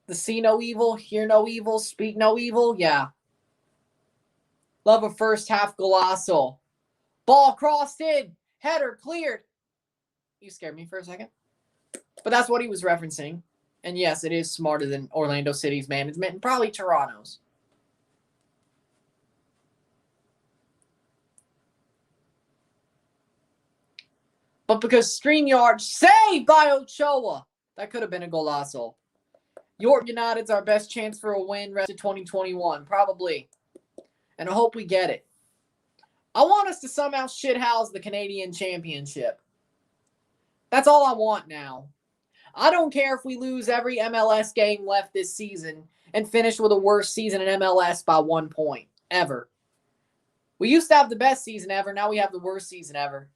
The see no evil, hear no evil, speak no evil? Yeah. Love a first half golazo. Ball crossed in. Header cleared. You scared me for a second. But that's what he was referencing. And yes, it is smarter than Orlando City's management and probably Toronto's. But because StreamYard saved by Ochoa, that could have been a golazo. York United's our best chance for a win rest of 2021, probably. And I hope we get it. I want us to somehow shithouse the Canadian Championship. That's all I want now. I don't care if we lose every MLS game left this season and finish with the worst season in MLS by 1 point, ever. We used to have the best season ever. Now we have the worst season ever.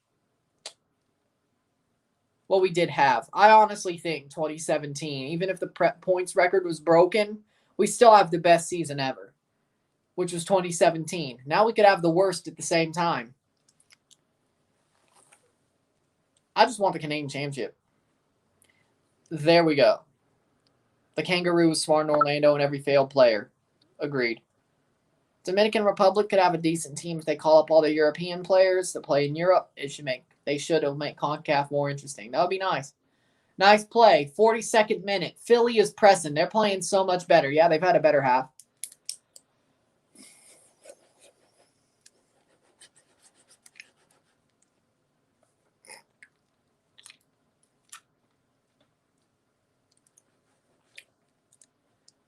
Well, we did have. I honestly think 2017, even if the points record was broken, we still have the best season ever, which was 2017. Now we could have the worst at the same time. I just want the Canadian Championship. There we go. The Kangaroo was smart in Orlando and every failed player. Agreed. Dominican Republic could have a decent team if they call up all the European players that play in Europe. They should have made CONCACAF more interesting. That would be nice. Nice play. 42nd minute. Philly is pressing. They're playing so much better. Yeah, they've had a better half.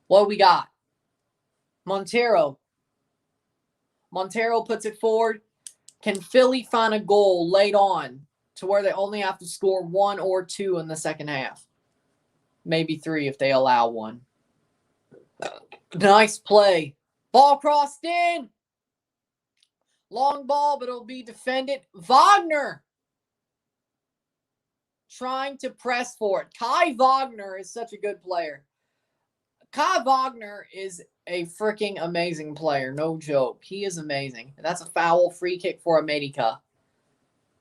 What we got? Montero. Montero puts it forward. Can Philly find a goal late on to where they only have to score 1 or 2 in the second half? Maybe 3 if they allow 1. Nice play. Ball crossed in. Long ball, but it'll be defended. Wagner trying to press for it. Kai Wagner is such a good player. Kai Wagner is a freaking amazing player. No joke. He is amazing. And that's a foul free kick for America.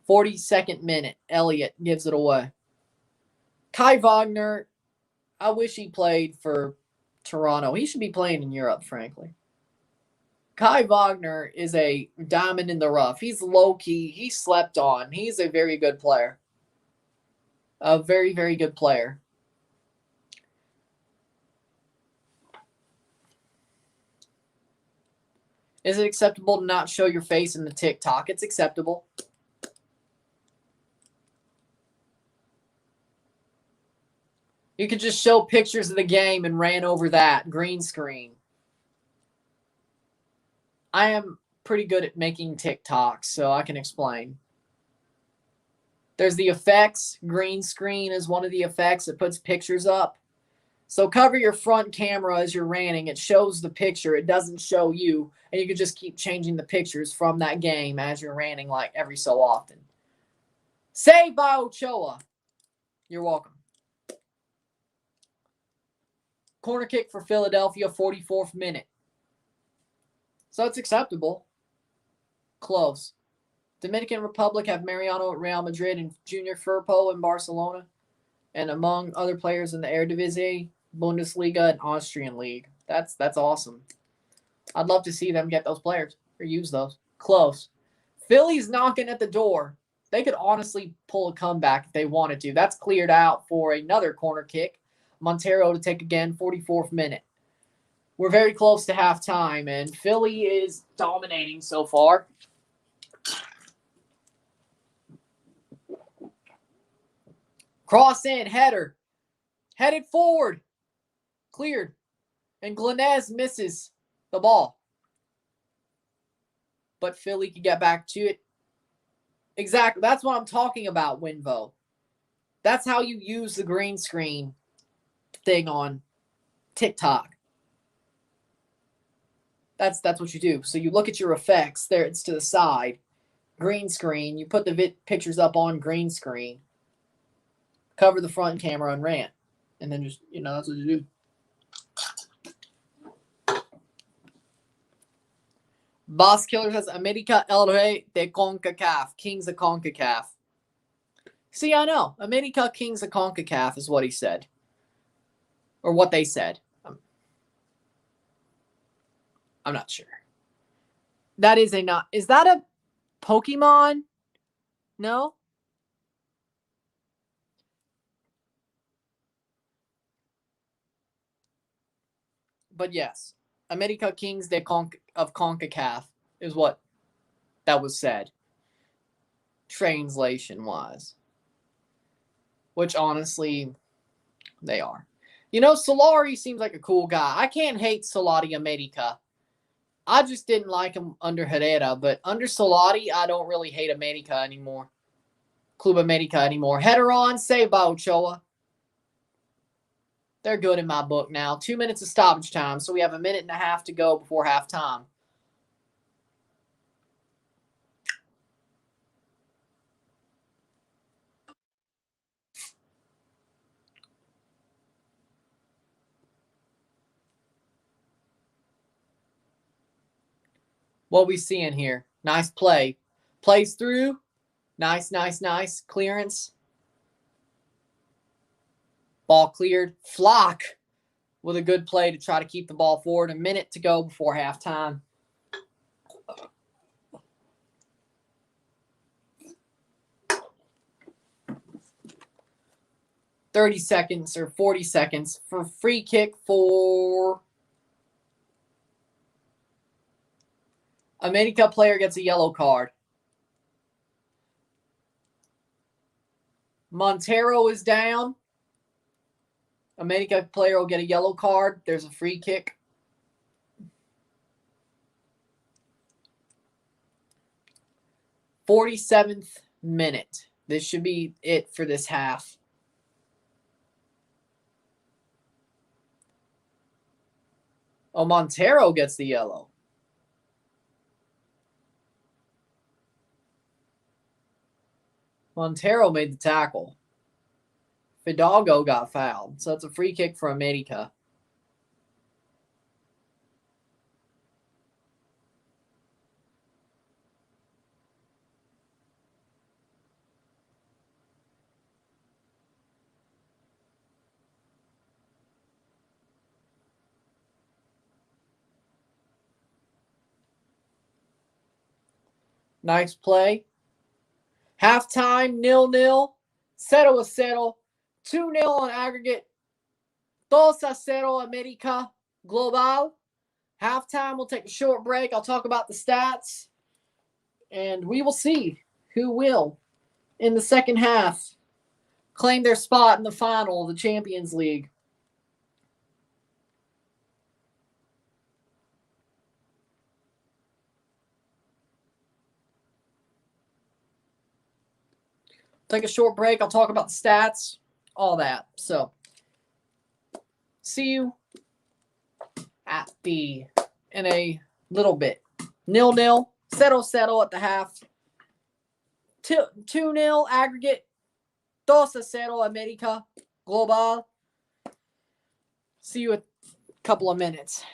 42nd minute. Elliott gives it away. Kai Wagner, I wish he played for Toronto. He should be playing in Europe, frankly. Kai Wagner is a diamond in the rough. He's low-key. He's slept on. He's a very good player. A very, very good player. Is it acceptable to not show your face in the TikTok? It's acceptable. You could just show pictures of the game and ran over that green screen. I am pretty good at making TikToks, so I can explain. There's the effects. Green screen is one of the effects that puts pictures up. So cover your front camera as you're ranting. It shows the picture. It doesn't show you. And you can just keep changing the pictures from that game as you're ranting like every so often. Saved by Ochoa. You're welcome. Corner kick for Philadelphia, 44th minute. So it's acceptable. Close. Dominican Republic have Mariano at Real Madrid and Junior Firpo in Barcelona. And among other players in the Eredivisie, Bundesliga, and Austrian League. That's awesome. I'd love to see them get those players or use those. Close. Philly's knocking at the door. They could honestly pull a comeback if they wanted to. That's cleared out for another corner kick. Montero to take again, 44th minute. We're very close to halftime, and Philly is dominating so far. Cross in, header. Headed forward. Cleared. And Glenez misses the ball. But Philly can get back to it. Exactly. That's what I'm talking about, Winvo. That's how you use the green screen thing on TikTok. That's what you do. So you look at your effects. There, it's to the side. Green screen. You put the pictures up on green screen. Cover the front camera and rant. And then just, that's what you do. Boss Killer says, America El Rey de CONCACAF. Kings of CONCACAF. See, I know. America Kings of CONCACAF is what he said. Or what they said. I'm not sure. That is not. Is that a Pokemon? No? But yes. America Kings of CONCACAF is what that was said. Translation-wise. Which, honestly, they are. Solari seems like a cool guy. I can't hate Solari America. I just didn't like him under Herrera, but under Solari, I don't really hate America anymore. Club America anymore. Header on, save by Ochoa. They're good in my book now. 2 minutes of stoppage time, so we have a minute and a half to go before halftime. What we seeing here? Nice play. Plays through. Nice. Clearance. Ball cleared. Flock with a good play to try to keep the ball forward. A minute to go before halftime. $30 seconds or 40 seconds for free kick for America. Player gets a yellow card. Montero is down. America player will get a yellow card. There's a free kick. "47th minute. This should be it for this half. Oh, Montero gets the yellow. Montero made the tackle. Fidalgo got fouled. So it's a free kick for America. Nice play. Halftime, 0-0. 0-0. 2-0 on aggregate. 2-0 America Global. Halftime, we'll take a short break. I'll talk about the stats. And we will see who will, in the second half, claim their spot in the final of the Champions League. Take a short break. I'll talk about the stats, all that. So, see you in a little bit. 0-0. 0-0 at the half. 2-0 aggregate. 2-0 America Global. See you in a couple of minutes.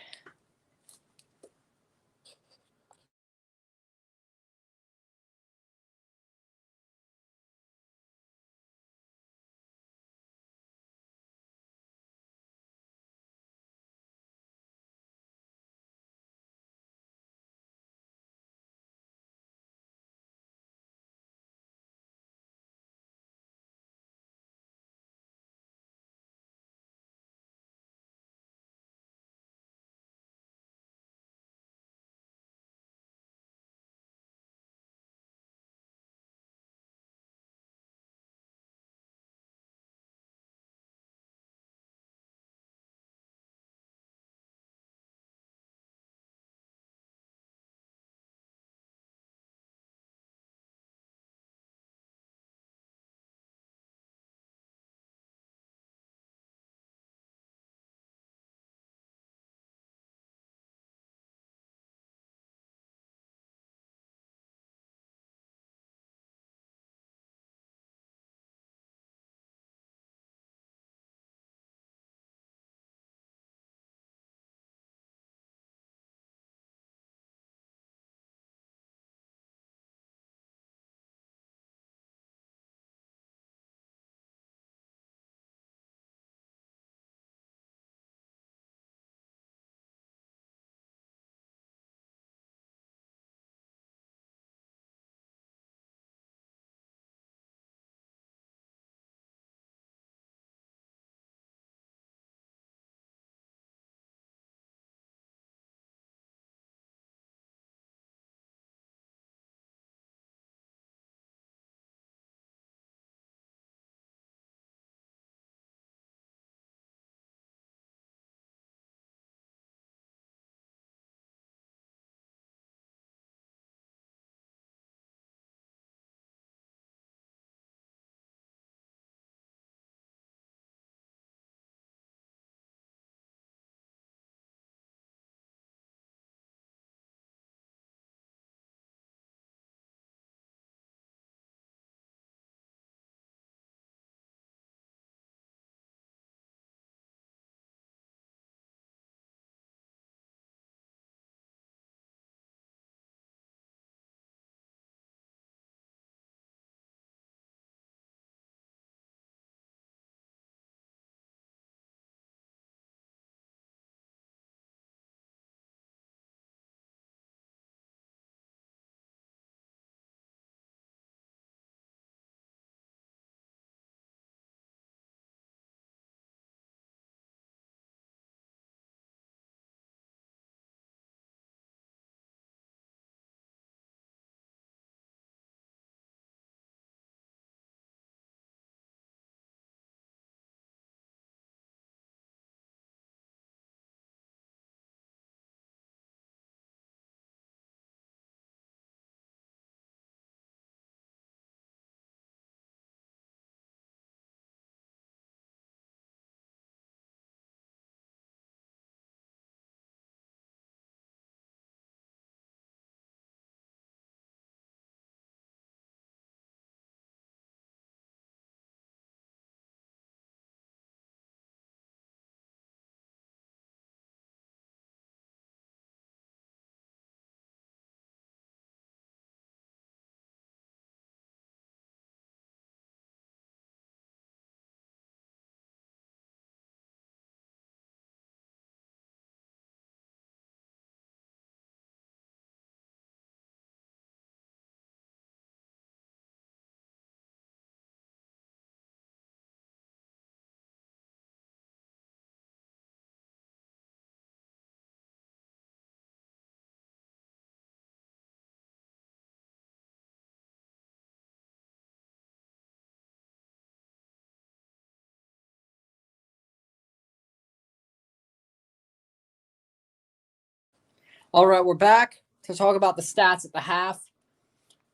All right, we're back to talk about the stats at the half.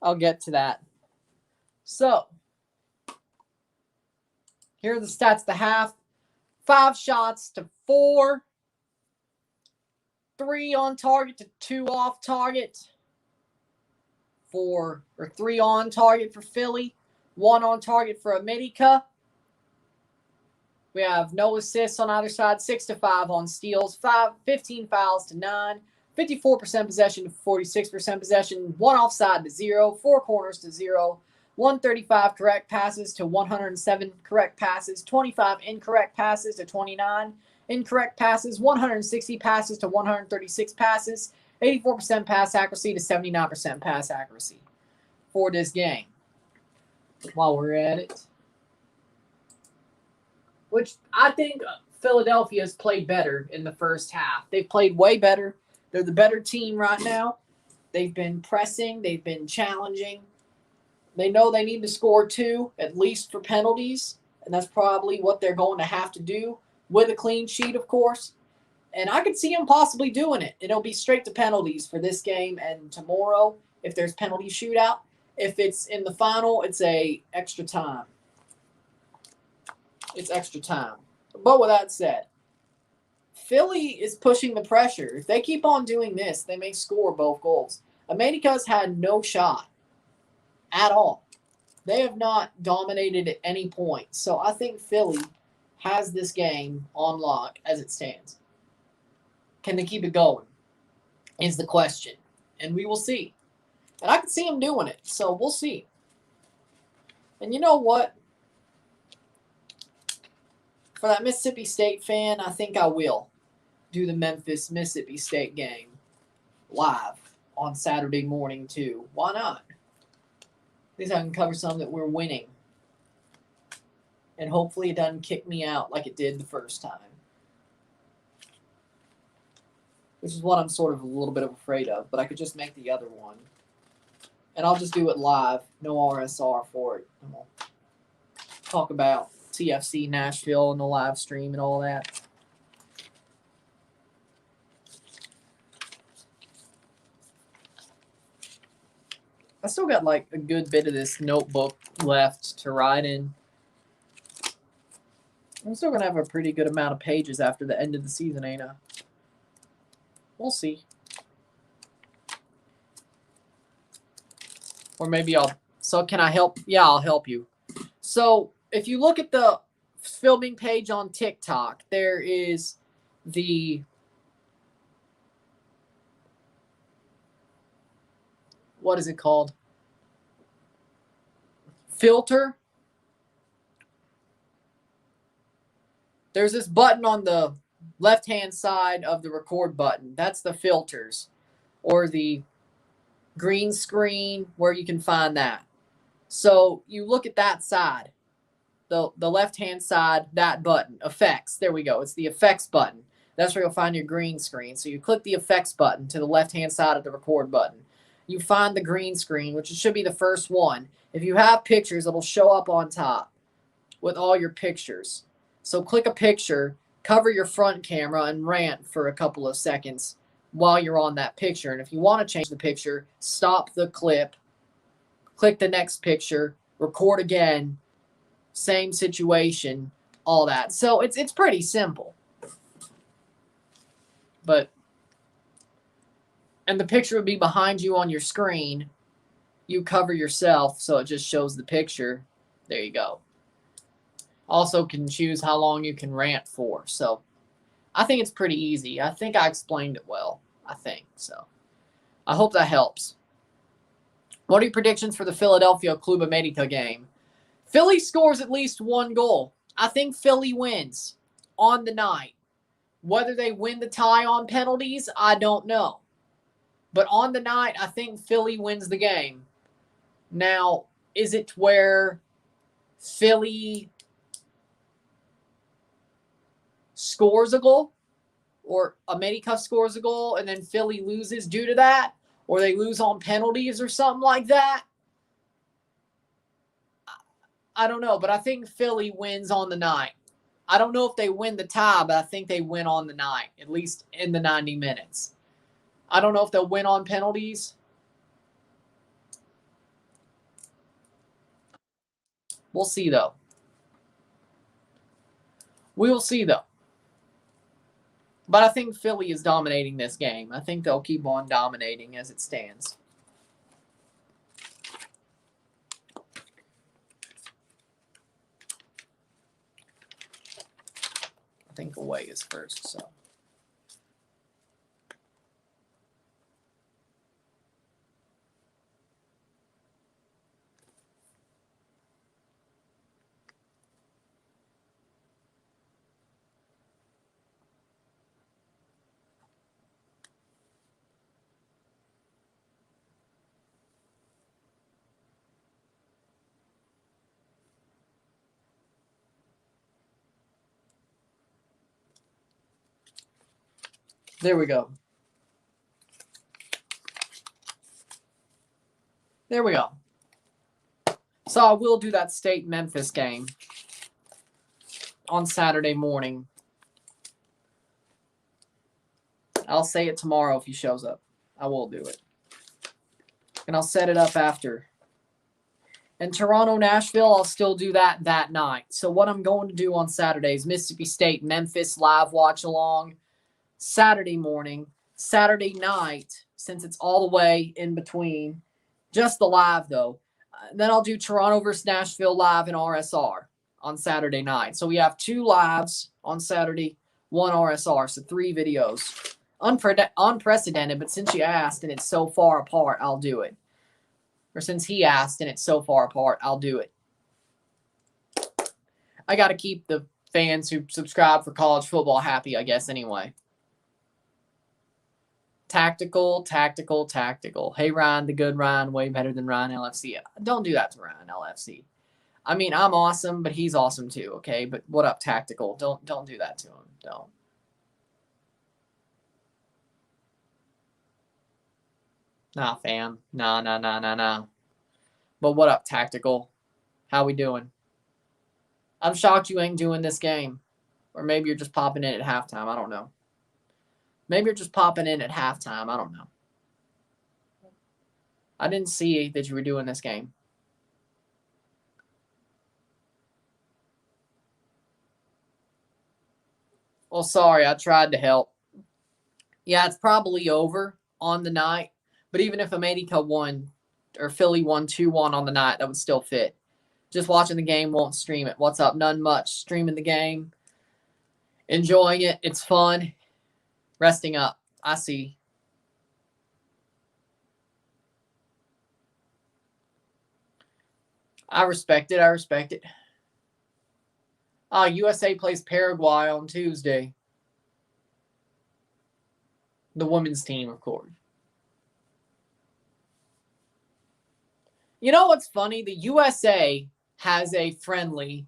I'll get to that. So, here are the stats at the half. 5 shots to 4. 3 on target to 2 off target. 3 on target for Philly. 1 on target for America. We have no assists on either side. 6 to 5 on steals. 15 fouls to 9. 54% possession to 46% possession. 1 offside to 0. 4 corners to 0. 135 correct passes to 107 correct passes. 25 incorrect passes to 29 incorrect passes. 160 passes to 136 passes. 84% pass accuracy to 79% pass accuracy for this game. While we're at it, which I think Philadelphia's played better in the first half. They've played way better. They're the better team right now. They've been pressing. They've been challenging. They know they need to score 2, at least for penalties, and that's probably what they're going to have to do with a clean sheet, of course. And I could see them possibly doing it. It'll be straight to penalties for this game and tomorrow if there's penalty shootout. If it's in the final, it's a extra time. It's extra time. But with that said, Philly is pushing the pressure. If they keep on doing this, they may score both goals. America's had no shot at all. They have not dominated at any point. So I think Philly has this game on lock as it stands. Can they keep it going? Is the question. And we will see. And I can see them doing it. So we'll see. And you know what? For that Mississippi State fan, I think I will do the Memphis-Mississippi State game live on Saturday morning too. Why not? At least I can cover some that we're winning. And hopefully it doesn't kick me out like it did the first time. Which is what I'm sort of a little bit afraid of. But I could just make the other one. And I'll just do it live. No RSR for it. And we'll talk about TFC Nashville and the live stream and all that. I still got like a good bit of this notebook left to write in. I'm still going to have a pretty good amount of pages after the end of the season, ain't I? We'll see. Or maybe so can I help? Yeah, I'll help you. So if you look at the filming page on TikTok, there is the what is it called? Filter. There's this button on the left-hand side of the record button. That's the filters or the green screen where you can find that. So you look at that side, the left-hand side, that button, effects. There we go. It's the effects button. That's where you'll find your green screen. So you click the effects button to the left-hand side of the record button. You find the green screen, which should be the first one. If you have pictures, it'll show up on top with all your pictures. So click a picture, cover your front camera, and rant for a couple of seconds while you're on that picture. And if you want to change the picture, stop the clip, click the next picture, record again, same situation, all that. So it's pretty simple. And the picture would be behind you on your screen. You cover yourself, so it just shows the picture. There you go. Also can choose how long you can rant for. So I think it's pretty easy. I think I explained it well. I think so. I hope that helps. What are your predictions for the Philadelphia Club America game? Philly scores at least 1 goal. I think Philly wins on the night. Whether they win the tie on penalties, I don't know. But on the night, I think Philly wins the game. Now, is it where Philly scores a goal? Or America scores a goal and then Philly loses due to that? Or they lose on penalties or something like that? I don't know, but I think Philly wins on the night. I don't know if they win the tie, but I think they win on the night, at least in the 90 minutes. I don't know if they'll win on penalties. We'll see, though. We will see, though. But I think Philly is dominating this game. I think they'll keep on dominating as it stands. I think away is first, so. There we go. There we go. So I will do that State-Memphis game on Saturday morning. I'll say it tomorrow if he shows up. I will do it. And I'll set it up after. And Toronto-Nashville, I'll still do that night. So what I'm going to do on Saturday is Mississippi State-Memphis live watch-along. Saturday morning. Saturday night, since it's all the way in between. Just the live, though. Then I'll do Toronto versus Nashville live in RSR on Saturday night. So we have 2 lives on Saturday, 1 RSR. So 3 videos. Unprecedented, but since you asked and it's so far apart, I'll do it. Or since he asked and it's so far apart, I'll do it. I got to keep the fans who subscribe for college football happy, I guess, anyway. Tactical. Hey, Ryan, the good Ryan, way better than Ryan LFC. Don't do that to Ryan LFC. I mean, I'm awesome, but he's awesome too, okay? But what up, Tactical? Don't do that to him. Don't. Nah, fam. Nah. But what up, Tactical? How we doing? I'm shocked you ain't doing this game. Or maybe you're just popping in at halftime. I don't know. Maybe you're just popping in at halftime. I don't know. I didn't see that you were doing this game. Well, sorry. I tried to help. Yeah, it's probably over on the night. But even if America won or Philly won 2-1 on the night, that would still fit. Just watching the game, won't stream it. What's up? None much. Streaming the game. Enjoying it. It's fun. Resting up. I see. I respect it. USA plays Paraguay on Tuesday. The women's team, of course. You know what's funny? The USA has a friendly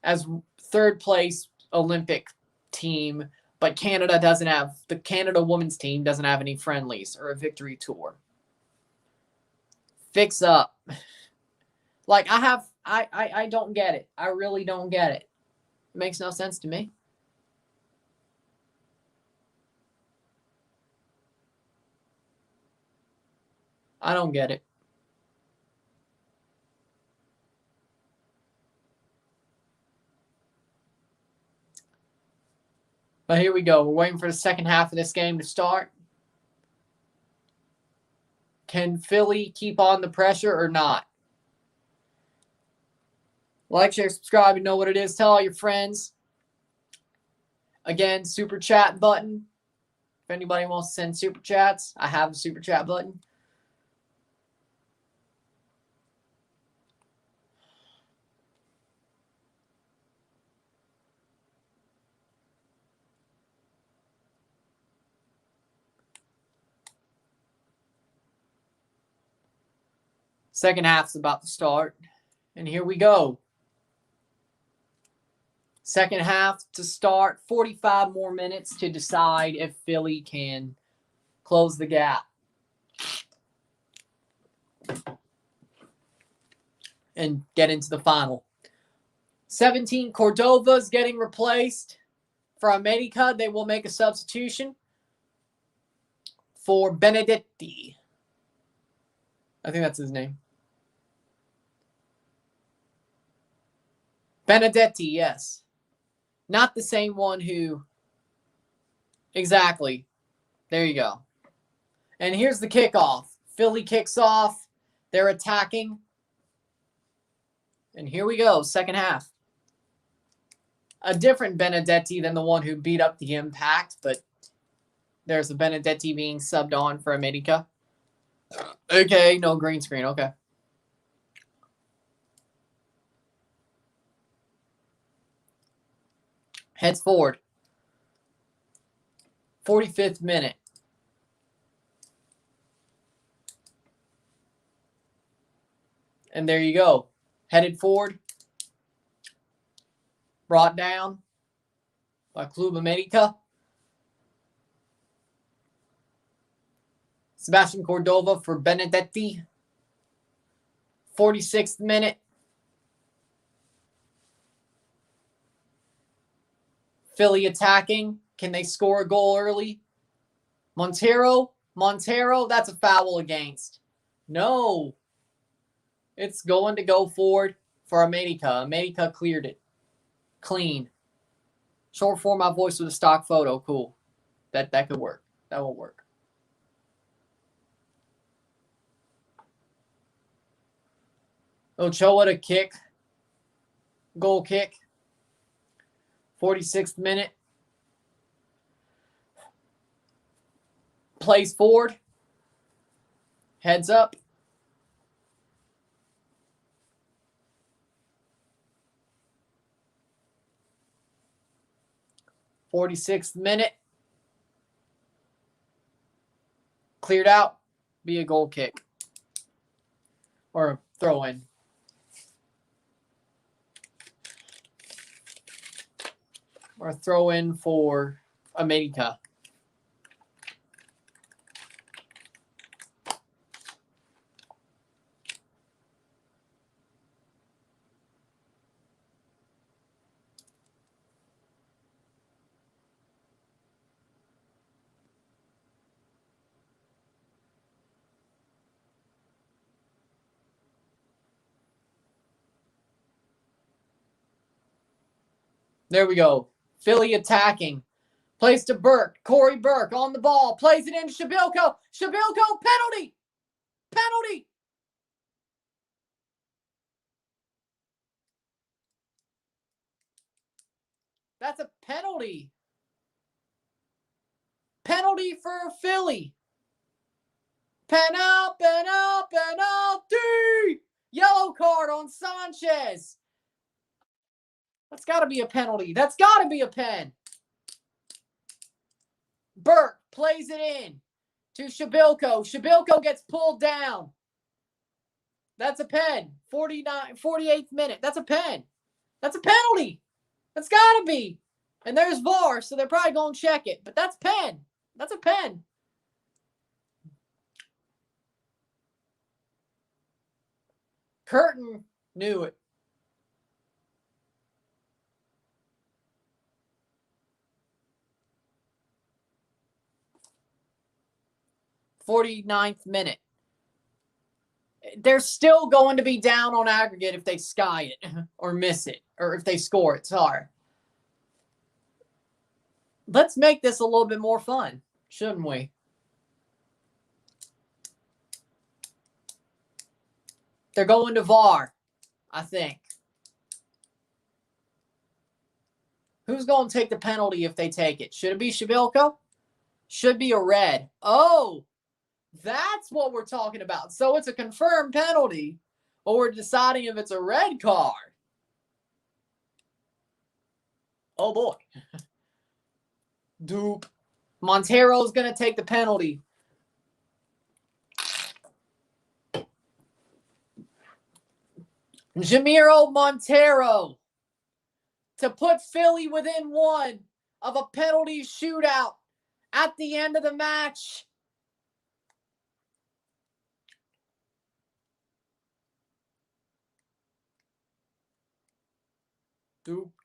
as 3rd place Olympic team, but Canada doesn't have, the Canada women's team doesn't have any friendlies or a victory tour. Fix up. Like, I don't get it. I really don't get it. It makes no sense to me. I don't get it. But here we go. We're waiting for the second half of this game to start. Can Philly keep on the pressure or not? Like, share, subscribe. You know what it is. Tell all your friends. Again, super chat button. If anybody wants to send super chats, I have a super chat button. Second half's about to start. And here we go. Second half to start. 45 more minutes to decide if Philly can close the gap. And get into the final. 17, Cordova's getting replaced. For America, they will make a substitution. for Benedetti. I think that's his name. Benedetti, yes. Not the same one who... Exactly. There you go. And here's the kickoff. Philly kicks off. They're attacking. And here we go, second half. A different Benedetti than the one who beat up the Impact, but there's a Benedetti being subbed on for America. Okay, no green screen. Okay. Heads forward. 45th minute. And there you go. Headed forward. Brought down by Club America. Sebastian Cordova for Benedetti. 46th minute. Philly attacking. Can they score a goal early? Montero, that's a foul against. No. It's going to go forward for America. America cleared it. Clean. Short form my voice with a stock photo. Cool. That could work. That will work. Ochoa to kick. Goal kick. 46th minute. Plays forward. Heads up. '46th minute. Cleared out. Be a goal kick. Or a throw in. Or a throw in for America. There we go. Philly attacking. Plays to Burke. Corey Burke on the ball. Plays it in Shabilko. Shabilko, penalty. Penalty. That's a penalty. Penalty for Philly. Penalty. Yellow card on Sanchez. That's got to be a penalty. That's got to be a pen. Burke plays it in to Shabilko. Shabilko gets pulled down. That's a pen. 48th minute. That's a pen. That's a penalty. That's got to be. And there's VAR, so they're probably going to check it. But that's pen. That's a pen. Curtin knew it. '49th minute. They're still going to be down on aggregate if they sky it or miss it, or if they score it. Sorry. Let's make this a little bit more fun, shouldn't we? They're going to VAR, I think. Who's going to take the penalty if they take it? Should it be Shabilko? Should be a red. Oh, that's what we're talking about. So it's a confirmed penalty, but we're deciding if it's a red card. Oh, boy. Dupe. Montero's going to take the penalty. Jamiro Montero to put Philly within one of a penalty shootout at the end of the match.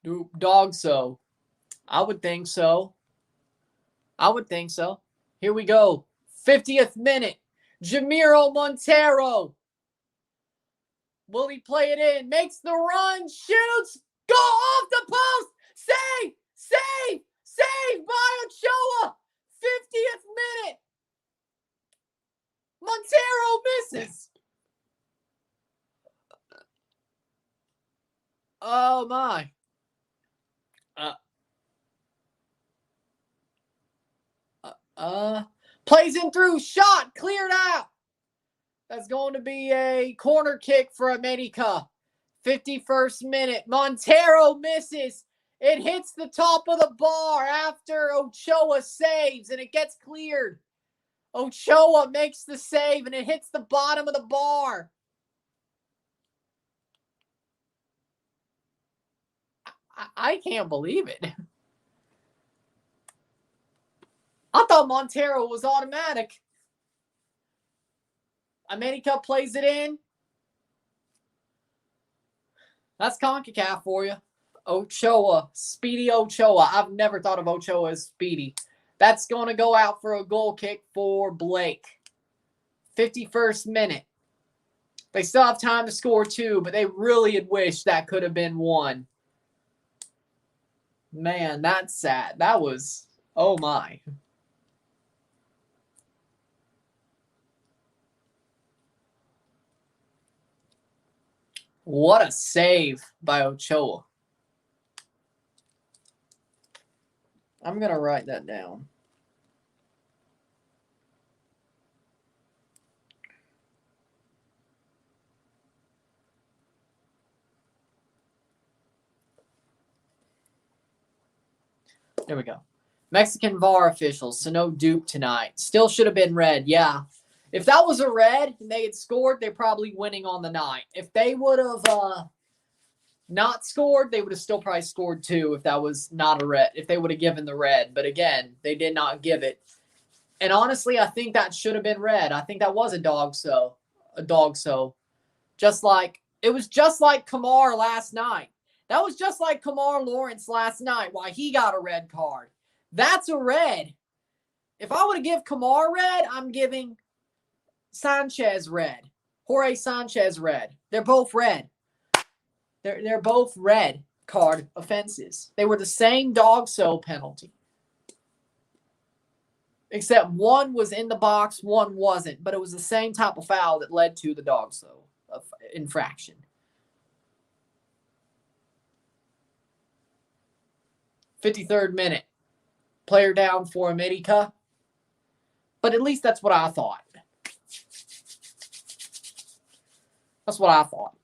Doop, dog so. I would think so. Here we go. 50th minute. Jamiro Montero. Will he play it in? Makes the run. Shoots. Go off the post. Save. Save. Save by Ochoa. 50th minute. Montero misses. Oh, my. Plays in through. Shot. Cleared out. That's going to be a corner kick for America. 51st minute. Montero misses. It hits the top of the bar after Ochoa saves, and it gets cleared. Ochoa makes the save, and it hits the bottom of the bar. I can't believe it. I thought Montero was automatic. America plays it in. That's CONCACAF for you. Ochoa. Speedy Ochoa. I've never thought of Ochoa as speedy. That's going to go out for a goal kick for Blake. 51st minute. They still have time to score 2, but they really had wished that could have been 1. Man, that's sad. That was, oh my. What a save by Ochoa. I'm going to write that down. There we go. Mexican VAR officials, so no dupe tonight. Still should have been red, yeah. If that was a red and they had scored, they're probably winning on the night. If they would have not scored, they would have still probably scored 2 if that was not a red, if they would have given the red. But again, they did not give it. And honestly, I think that should have been red. I think that was a dog so. Just like, it was just like Kamar last night. That was just like Kamar Lawrence last night, why he got a red card. That's a red. If I were to give Kamar red, I'm giving Sanchez red. Jorge Sanchez red. They're both red. They're both red card offenses. They were the same dog so penalty. Except one was in the box, one wasn't. But it was the same type of foul that led to the dog so infraction. 53rd minute. Player down for America. But at least that's what I thought. That's what I thought.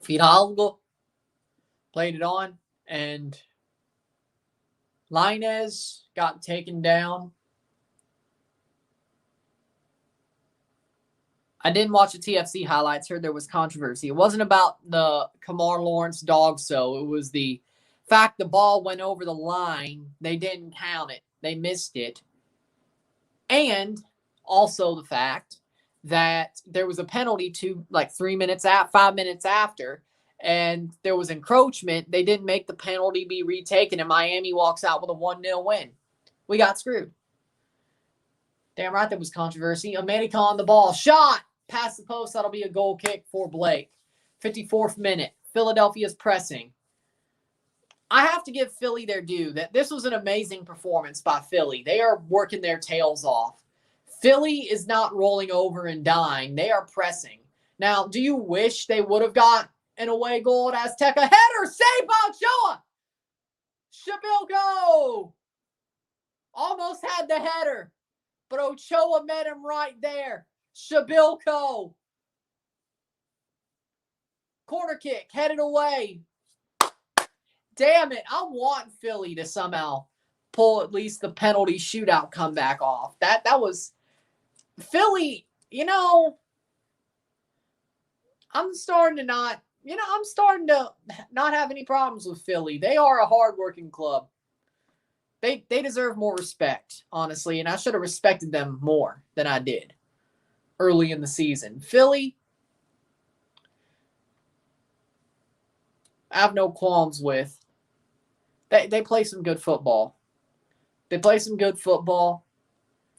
Fidalgo played it on, and Lainez got taken down. I didn't watch the TFC highlights. Heard there was controversy. It wasn't about the Kamar Lawrence dog so. It was the fact the ball went over the line. They didn't count it. They missed it. And also the fact that there was a penalty to like 5 minutes after, and there was encroachment. They didn't make the penalty be retaken, and Miami walks out with a 1-0 win. We got screwed. Damn right there was controversy. America on the ball. Shot. Past the post. That'll be a goal kick for Blake. 54th minute. Philadelphia's pressing. I have to give Philly their due. That this was an amazing performance by Philly. They are working their tails off. Philly is not rolling over and dying. They are pressing. Now, do you wish they would have got an away goal at Azteca? Header! Save by Ochoa! Shabilko! Almost had the header. But Ochoa met him right there. Shabilko. Corner kick. Headed away. Damn it. I want Philly to somehow pull at least the penalty shootout comeback off. That was Philly, I'm starting to not have any problems with Philly. They are a hardworking club. They deserve more respect, honestly, and I should have respected them more than I did early in the season. Philly, I have no qualms with. They play some good football. They play some good football.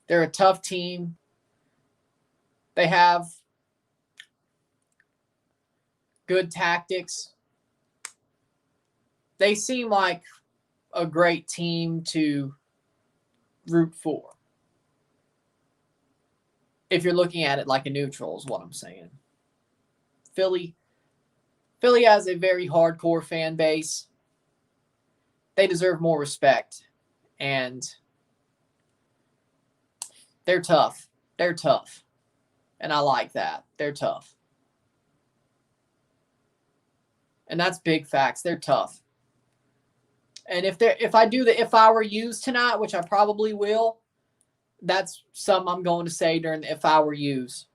They're a tough team. They have good tactics. They seem like a great team to root for. If you're looking at it like a neutral is what I'm saying. Philly has a very hardcore fan base. They deserve more respect. And they're tough. They're tough. And I like that. They're tough. And that's big facts. They're tough. And if I were yous tonight, which I probably will, that's something I'm going to say during the if I were yous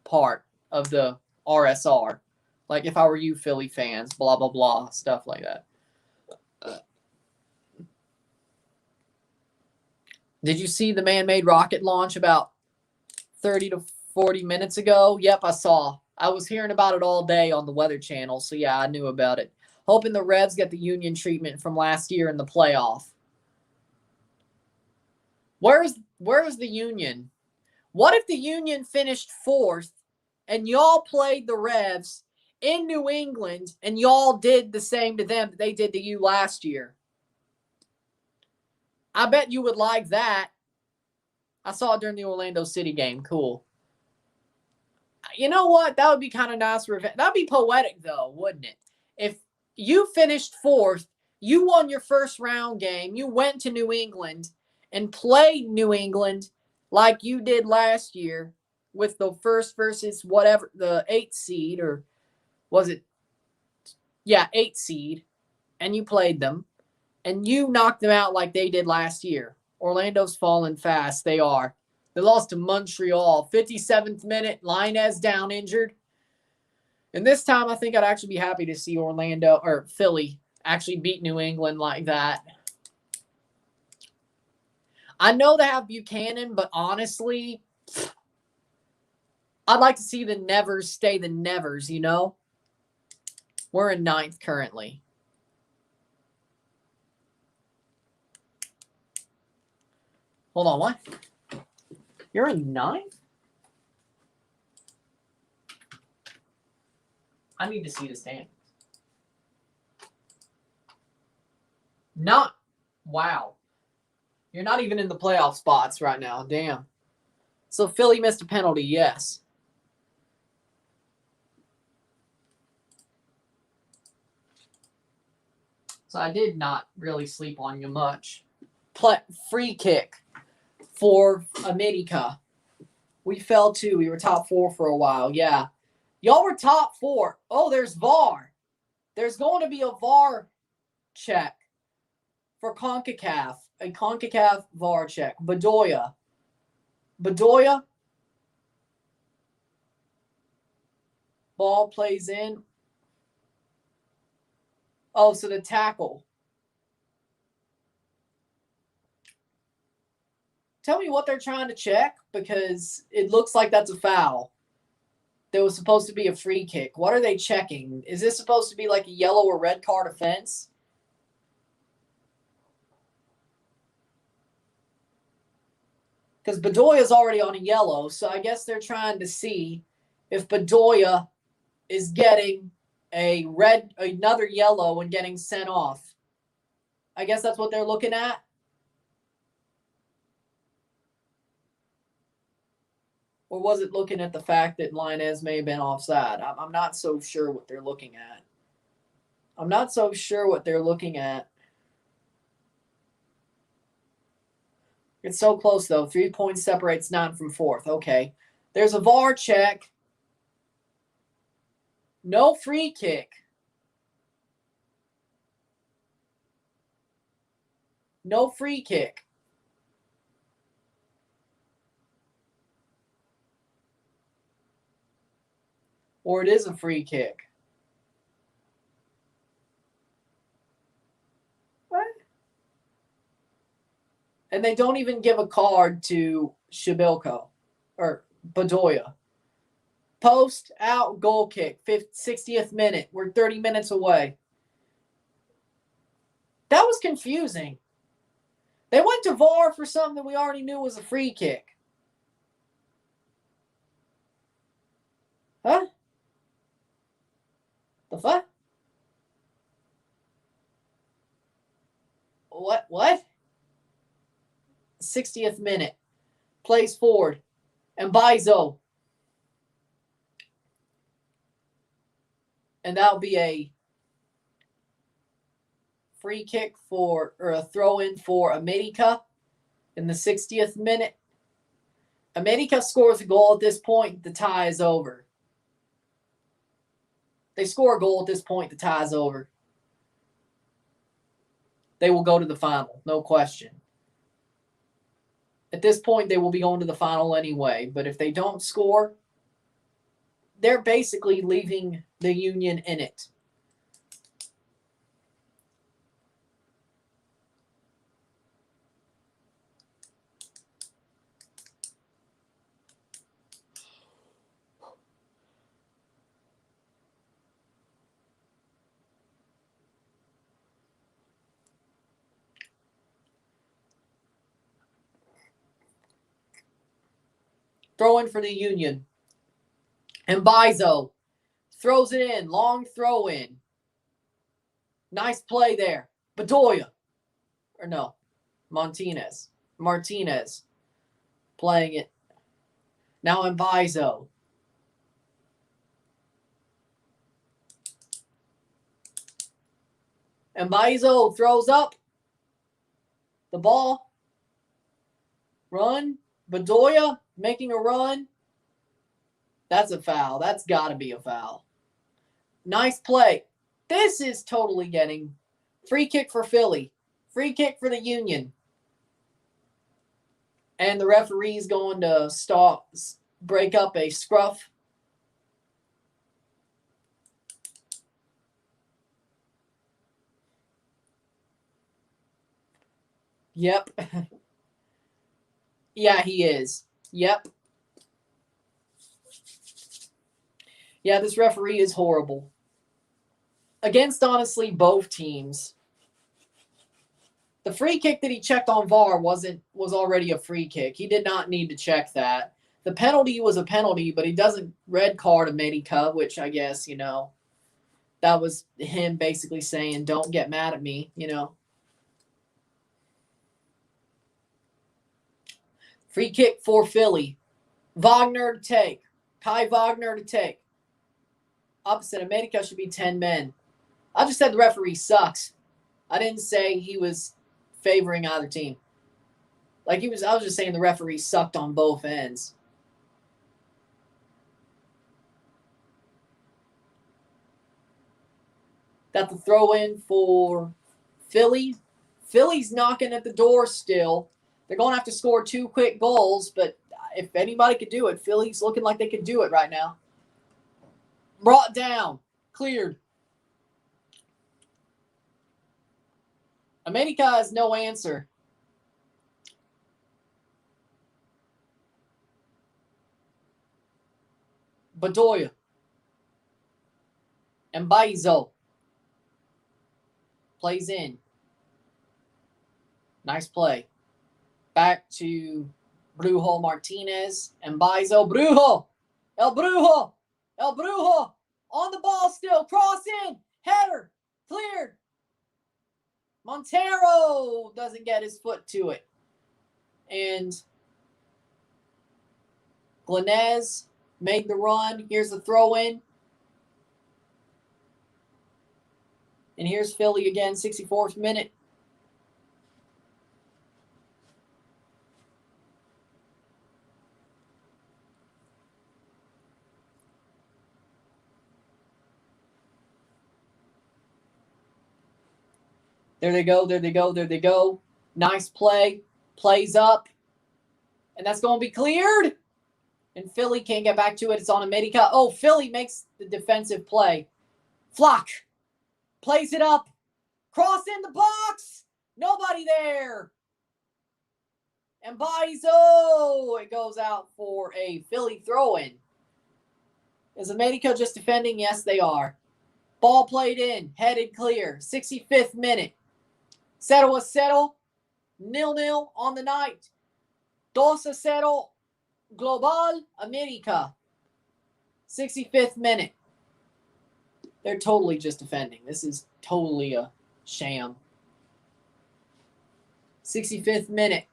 part of the RSR. Like if I were you Philly fans, blah, blah, blah, stuff like that. Did you see the man-made rocket launch about 30 to 40 minutes ago? Yep, I saw. I was hearing about it all day on the Weather Channel, so yeah, I knew about it. Hoping the Revs get the Union treatment from last year in the playoff. Where's the Union? What if the Union finished 4th and y'all played the Revs in New England and y'all did the same to them that they did to you last year? I bet you would like that. I saw it during the Orlando City game. Cool. You know what? That would be kind of nice. That would be poetic, though, wouldn't it? If you finished 4th, you won your first round game, you went to New England and played New England like you did last year with the first versus whatever, the 8th seed, or was it? Yeah, 8th seed, and you played them, and you knocked them out like they did last year. Orlando's falling fast. They are. They lost to Montreal. 57th minute, Hernandez down injured. And this time, I think I'd actually be happy to see Philly actually beat New England like that. I know they have Buchanan, but honestly, I'd like to see the Nevers stay the Nevers, you know? We're in 9th currently. Hold on, what? You're in 9th? I need to see the standings. Wow. You're not even in the playoff spots right now. Damn. So Philly missed a penalty, yes. So I did not really sleep on you much. Free kick for America. We fell too. We were top 4 for a while. Yeah. Y'all were top 4. Oh, there's VAR. There's going to be a VAR check for CONCACAF. A CONCACAF VAR check. Bedoya. Ball plays in. Oh, so the tackle. Tell me what they're trying to check, because it looks like that's a foul. There was supposed to be a free kick. What are they checking? Is this supposed to be like a yellow or red card offense? Because Bedoya is already on a yellow, so I guess they're trying to see if Bedoya is getting another yellow and getting sent off. I guess that's what they're looking at. Or was it looking at the fact that Hernandez may have been offside? I'm not so sure what they're looking at. It's so close, though. 3 points separates 9th from 4th. Okay. There's a VAR check. No free kick. No free kick. Or it is a free kick. What? And they don't even give a card to Shabilko or Bedoya. Post, out, goal kick, 60th minute. We're 30 minutes away. That was confusing. They went to VAR for something we already knew was a free kick. Huh? The fuck? What? 60th minute. Plays forward. And Bizo. And that'll be a free kick or a throw in for America in the 60th minute. America scores a goal at this point. The tie is over. They score a goal at this point. The tie is over. They will go to the final. No question. At this point, they will be going to the final anyway. But if they don't score, they're basically leaving the Union in it. Throw in for the Union. And Bizo throws it in. Long throw in. Nice play there. Bedoya. Or no. Martinez playing it. Now in Bizo. And Bizo throws up the ball. Run. Bedoya making a run. That's a foul. That's got to be a foul. Nice play. This is totally getting free kick for Philly. Free kick for the Union. And the referee's going to break up a scruff. Yep. Yeah, he is. Yep. Yeah, this referee is horrible. Against, honestly, both teams. The free kick that he checked on VAR was already a free kick. He did not need to check that. The penalty was a penalty, but he doesn't red card America, which I guess, that was him basically saying, don't get mad at me, Free kick for Philly. Wagner to take. Kai Wagner to take. Opposite America should be 10 men. I just said the referee sucks. I didn't say he was favoring either team. I was just saying the referee sucked on both ends. Got the throw in for Philly. Philly's knocking at the door still. They're going to have to score 2 quick goals, but if anybody could do it, Philly's looking like they could do it right now. Brought down. Cleared. America has no answer. Bedoya. And Bizo. Plays in. Nice play. Back to Brujo Martinez and Bizo. Brujo. El Brujo. On the ball still. Cross in. Header. Cleared. Montero doesn't get his foot to it. And Glenez made the run. Here's the throw in. And here's Philly again, 64th minute. There they go. Nice play. Plays up. And that's going to be cleared. And Philly can't get back to it. It's on America. Oh, Philly makes the defensive play. Flock. Plays it up. Cross in the box. Nobody there. And Bizo. It goes out for a Philly throw-in. Is America just defending? Yes, they are. Ball played in. Headed clear. 65th minute. Settle. 0-0 on the night. 2-0 Global America. 65th minute. They're totally just defending. This is totally a sham. 65th minute.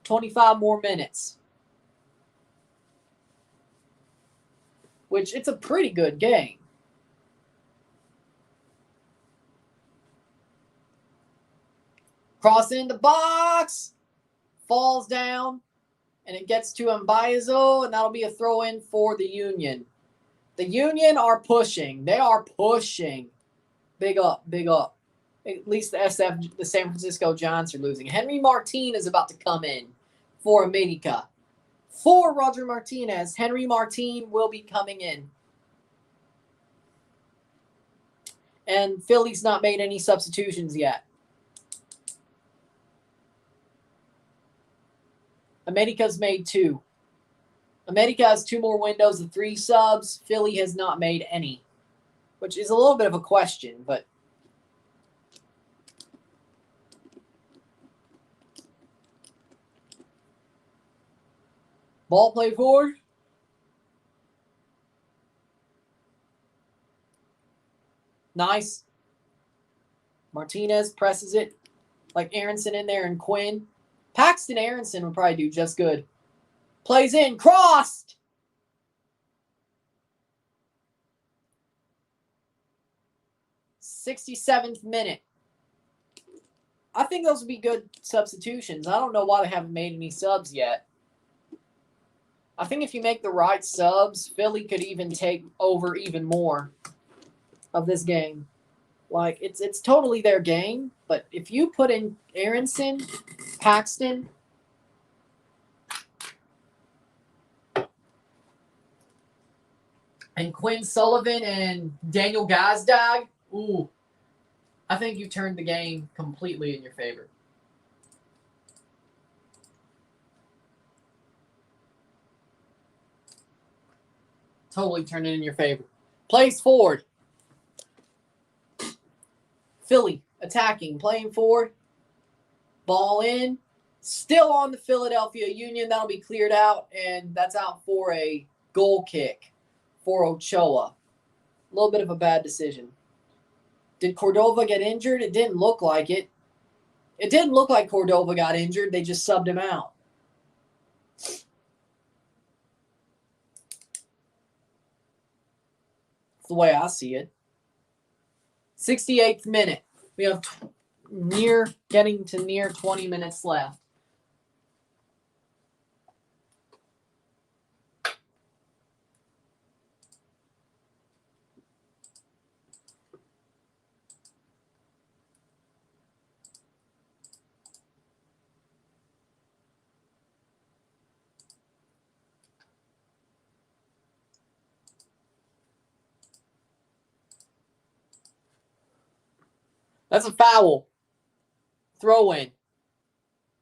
25 more minutes. Which, it's a pretty good game. Cross in the box. Falls down. And it gets to Mbayazo. And that'll be a throw-in for the Union. The Union are pushing. They are pushing. Big up, big up. At least the SF, the San Francisco Giants, are losing. Henry Martin is about to come in for America. For Roger Martinez, Henry Martin will be coming in. And Philly's not made any substitutions yet. America's made 2. America has 2 more windows of 3 subs. Philly has not made any, which is a little bit of a question, but ball play forward. Nice. Martinez presses it like Aronson in there and Quinn. Paxton Aronson would probably do just good. Plays in. Crossed. '67th minute. I think those would be good substitutions. I don't know why they haven't made any subs yet. I think if you make the right subs, Philly could even take over even more of this game. Like, it's totally their game, but if you put in Aronson, Paxton, and Quinn Sullivan and Daniel Gazdag, ooh, I think you turned the game completely in your favor. Totally turned it in your favor. Plays forward. Philly attacking, playing forward. Ball in. Still on the Philadelphia Union. That'll be cleared out, and that's out for a goal kick for Ochoa. A little bit of a bad decision. Did Cordova get injured? It didn't look like it. It didn't look like Cordova got injured. They just subbed him out. That's the way I see it. 68th minute. We have getting to near 20 minutes left. That's a foul. Throw in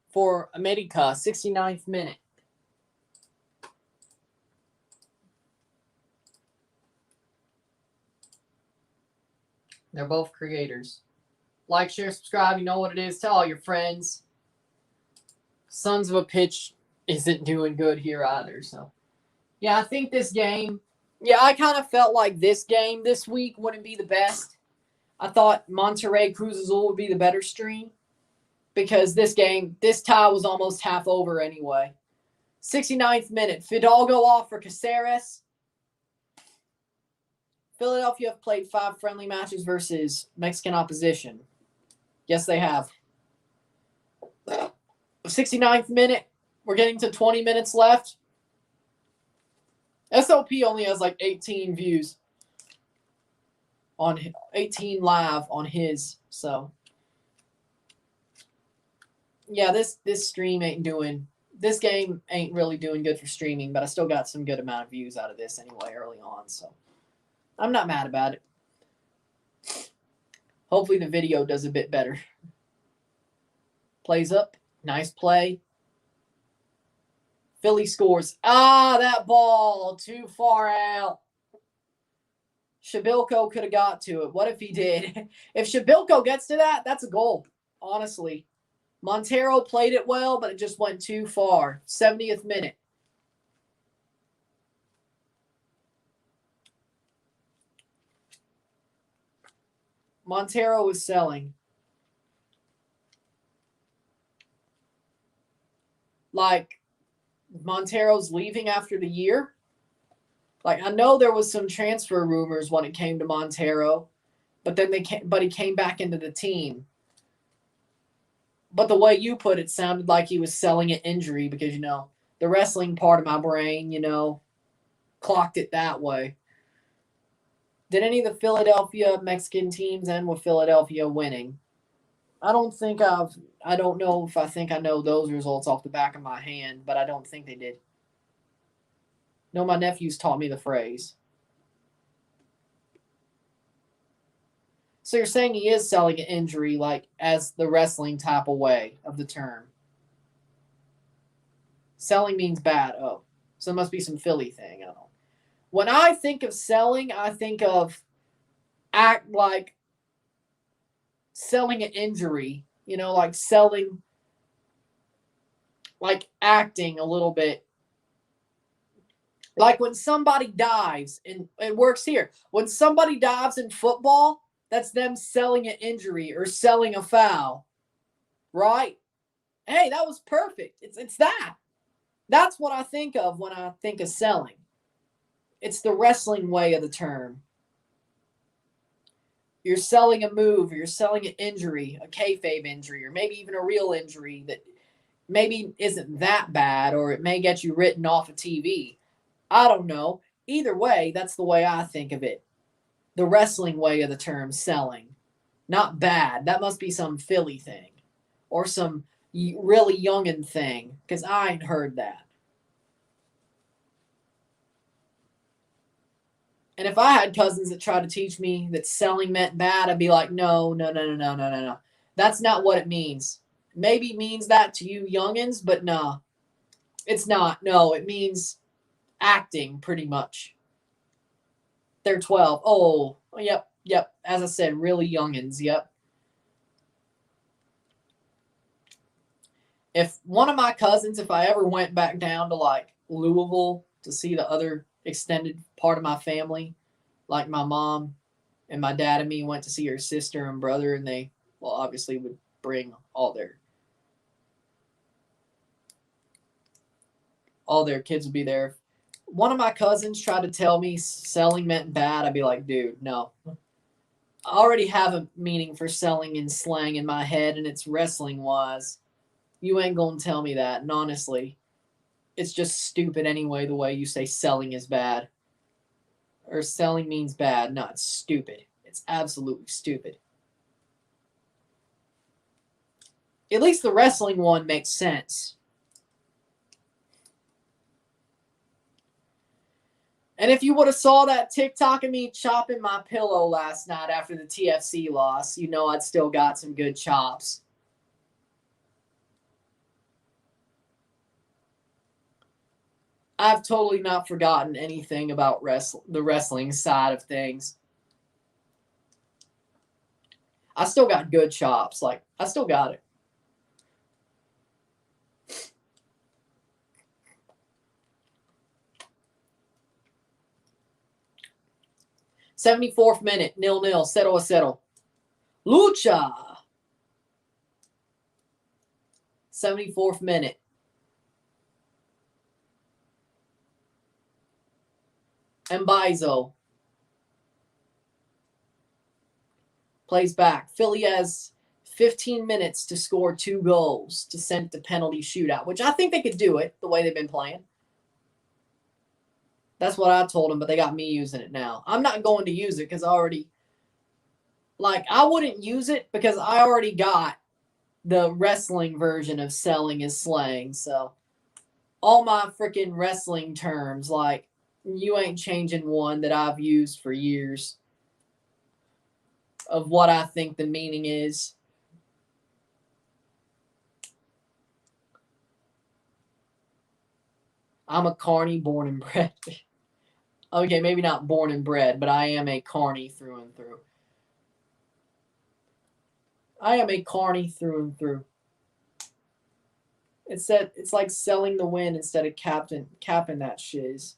for America, 69th minute. They're both creators. Like, share, subscribe. You know what it is. Tell all your friends. Sons of a Pitch isn't doing good here either. So, yeah, I think this game. Yeah, I kind of felt like this game this week wouldn't be the best. I thought Monterrey Cruz Azul would be the better stream because this tie was almost half over anyway. 69th minute. Fidalgo off for Caceres. Philadelphia have played 5 friendly matches versus Mexican opposition. Yes, they have. 69th minute. We're getting to 20 minutes left. SOP only has like 18 views. On 18 live on his, so yeah, this stream ain't doing. This game ain't really doing good for streaming, but I still got some good amount of views out of this anyway early on, so I'm not mad about it. Hopefully the video does a bit better. Plays up, nice play. Philly scores. Ah, that ball too far out. Shabilko could have got to it. What if he did? If Shabilko gets to that, that's a goal, honestly. Montero played it well, but it just went too far. 70th minute. Montero was selling. Like, Montero's leaving after the year. Like, I know there was some transfer rumors when it came to Montero, but then he came back into the team. But the way you put it sounded like he was selling an injury because, the wrestling part of my brain, clocked it that way. Did any of the Philadelphia Mexican teams end with Philadelphia winning? I don't know if I think I know those results off the back of my hand, but I don't think they did. No, my nephews taught me the phrase. So you're saying he is selling an injury, like, as the wrestling type of way of the term. Selling means bad. Oh, so it must be some Philly thing. I don't know. When I think of selling, I think of act like selling an injury, like selling, like acting a little bit. Like when somebody dives, and it works here. When somebody dives in football, that's them selling an injury or selling a foul, right? Hey, that was perfect. It's that. That's what I think of when I think of selling. It's the wrestling way of the term. You're selling a move, or you're selling an injury, a kayfabe injury, or maybe even a real injury that maybe isn't that bad, or it may get you written off of TV. I don't know. Either way, that's the way I think of it. The wrestling way of the term selling. Not bad. That must be some Philly thing. Or some really youngin' thing, because I ain't heard that. And if I had cousins that tried to teach me that selling meant bad, I'd be like, no. That's not what it means. Maybe it means that to you youngins, but no. It's not. No, it means acting, pretty much. They're 12. Oh, yep. As I said, really youngins, yep. If one of my cousins, if I ever went back down to, like, Louisville to see the other extended part of my family, like my mom and my dad and me went to see her sister and brother, and they, well, obviously would bring all their kids would be there. One of my cousins tried to tell me selling meant bad. I'd be like, dude, no. I already have a meaning for selling and slang in my head, and it's wrestling wise. You ain't gonna tell me that. And honestly, it's just stupid anyway, the way you say selling is bad. Or selling means bad. No, it's stupid. It's absolutely stupid. At least the wrestling one makes sense. And if you would have saw that TikTok of me chopping my pillow last night after the TFC loss, I'd still got some good chops. I've totally not forgotten anything about the wrestling side of things. I still got good chops. Like, I still got it. '74th minute, 0-0, 0-0. Lucha. 74th minute. Mbaizo plays back. Philly has 15 minutes to score 2 goals to send it to penalty shootout, which I think they could do it the way they've been playing. That's what I told them, but they got me using it now. I'm not going to use it because I wouldn't use it because I already got the wrestling version of selling is slang. So all my freaking wrestling terms, like, you ain't changing one that I've used for years of what I think the meaning is. I'm a carny born and bred. Okay, maybe not born and bred, but I am a carny through and through. I am a carny through and through. It's like selling the win instead of capping that shiz.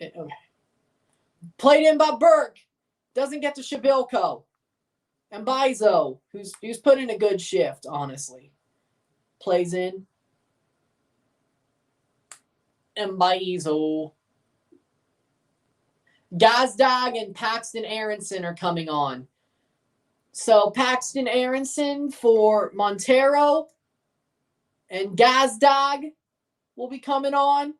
Okay. Played in by Burke. Doesn't get to Shabilko. And Bizo, who's put in a good shift, honestly. Plays in. And Bizo. Gazdag and Paxton Aronson are coming on. So Paxton Aronson for Montero and Gazdag will be coming on.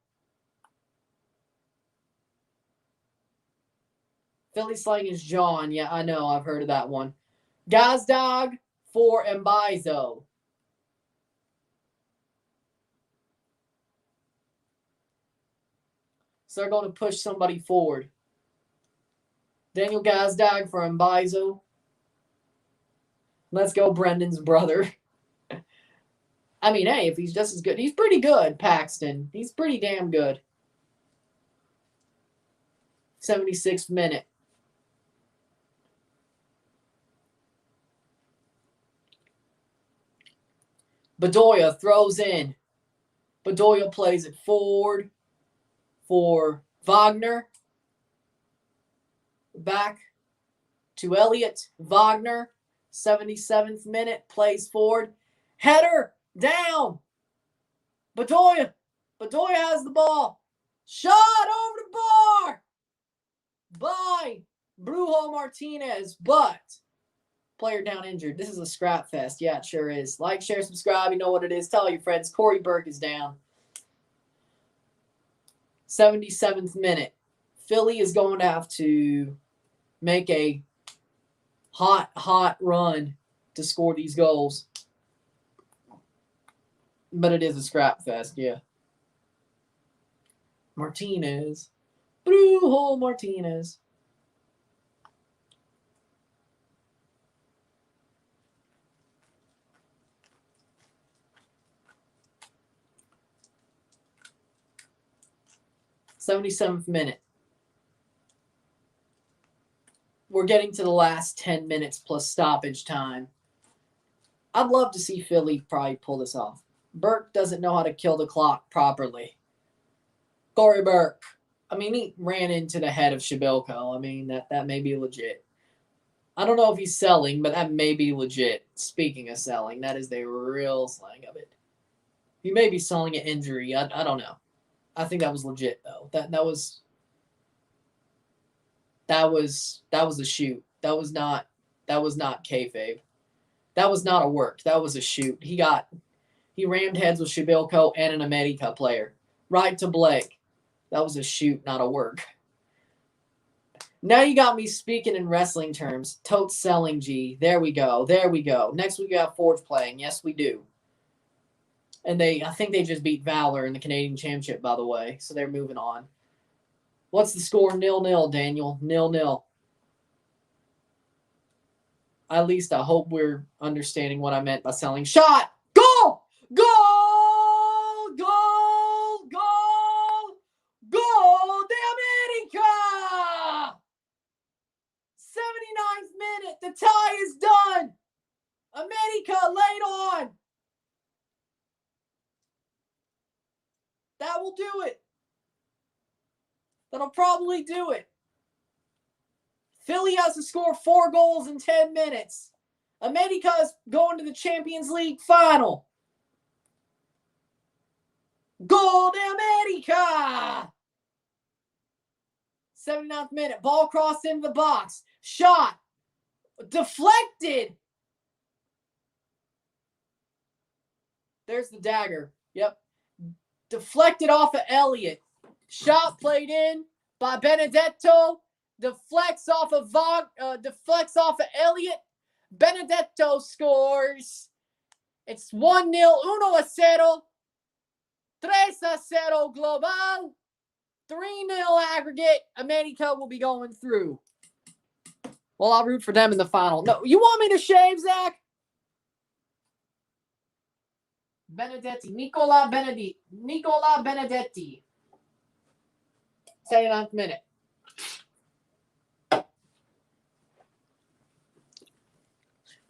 Philly slang is John. Yeah, I know. I've heard of that one. Gazdag for Mbizo. So they're going to push somebody forward. Daniel Gazdag for Mbizo. Let's go, Brendan's brother. I mean, hey, if he's just as good, he's pretty good, Paxton. He's pretty damn good. 76th minute. Bedoya throws in. Bedoya plays it forward for Wagner. Back to Elliott. Wagner, 77th minute, plays forward. Header down. Bedoya. Bedoya has the ball. Shot over the bar by Brujo Martinez, but player down injured. This is a scrap fest. Yeah, it sure is. Like, share, subscribe. You know what it is. Tell your friends. Corey Burke is down. 77th minute. Philly is going to have to make a hot run to score these goals. But it is a scrap fest, yeah. Martinez. Brujo Martinez. '77th minute. We're getting to the last 10 minutes plus stoppage time. I'd love to see Philly probably pull this off. Burke doesn't know how to kill the clock properly. Corey Burke. I mean, he ran into the head of Shabilko. I mean, that may be legit. I don't know if he's selling, but that may be legit. Speaking of selling, that is the real slang of it. He may be selling an injury. I don't know. I think that was legit though. That was a shoot. That was not kayfabe. That was not a work. That was a shoot. He rammed heads with Shabilko and an America player. Right to Blake. That was a shoot, not a work. Now you got me speaking in wrestling terms. Totes selling, G. There we go. Next week we have Forge playing. Yes, we do. And I think they just beat Valor in the Canadian Championship, by the way. So they're moving on. What's the score? 0-0, Daniel. 0-0. At least I hope we're understanding what I meant by selling. Shot! Goal! Goal! Goal! Goal! Goal de America! 79th minute. The tie is done. America laid on. That will do it. That'll probably do it. Philly has to score 4 goals in 10 minutes. America is going to the Champions League final. Gol de America! 79th minute. Ball crossed into the box. Shot. Deflected. There's the dagger. Yep. Deflected off of Elliott. Shot played in by Benedetto. Deflects off of Elliott. Benedetto scores. It's 1-0, 1-0, 3-0 global, 3-0 aggregate. America will be going through. Well, I'll root for them in the final. No, you want me to shave, Zach? Nicola Benedetti. 79th minute.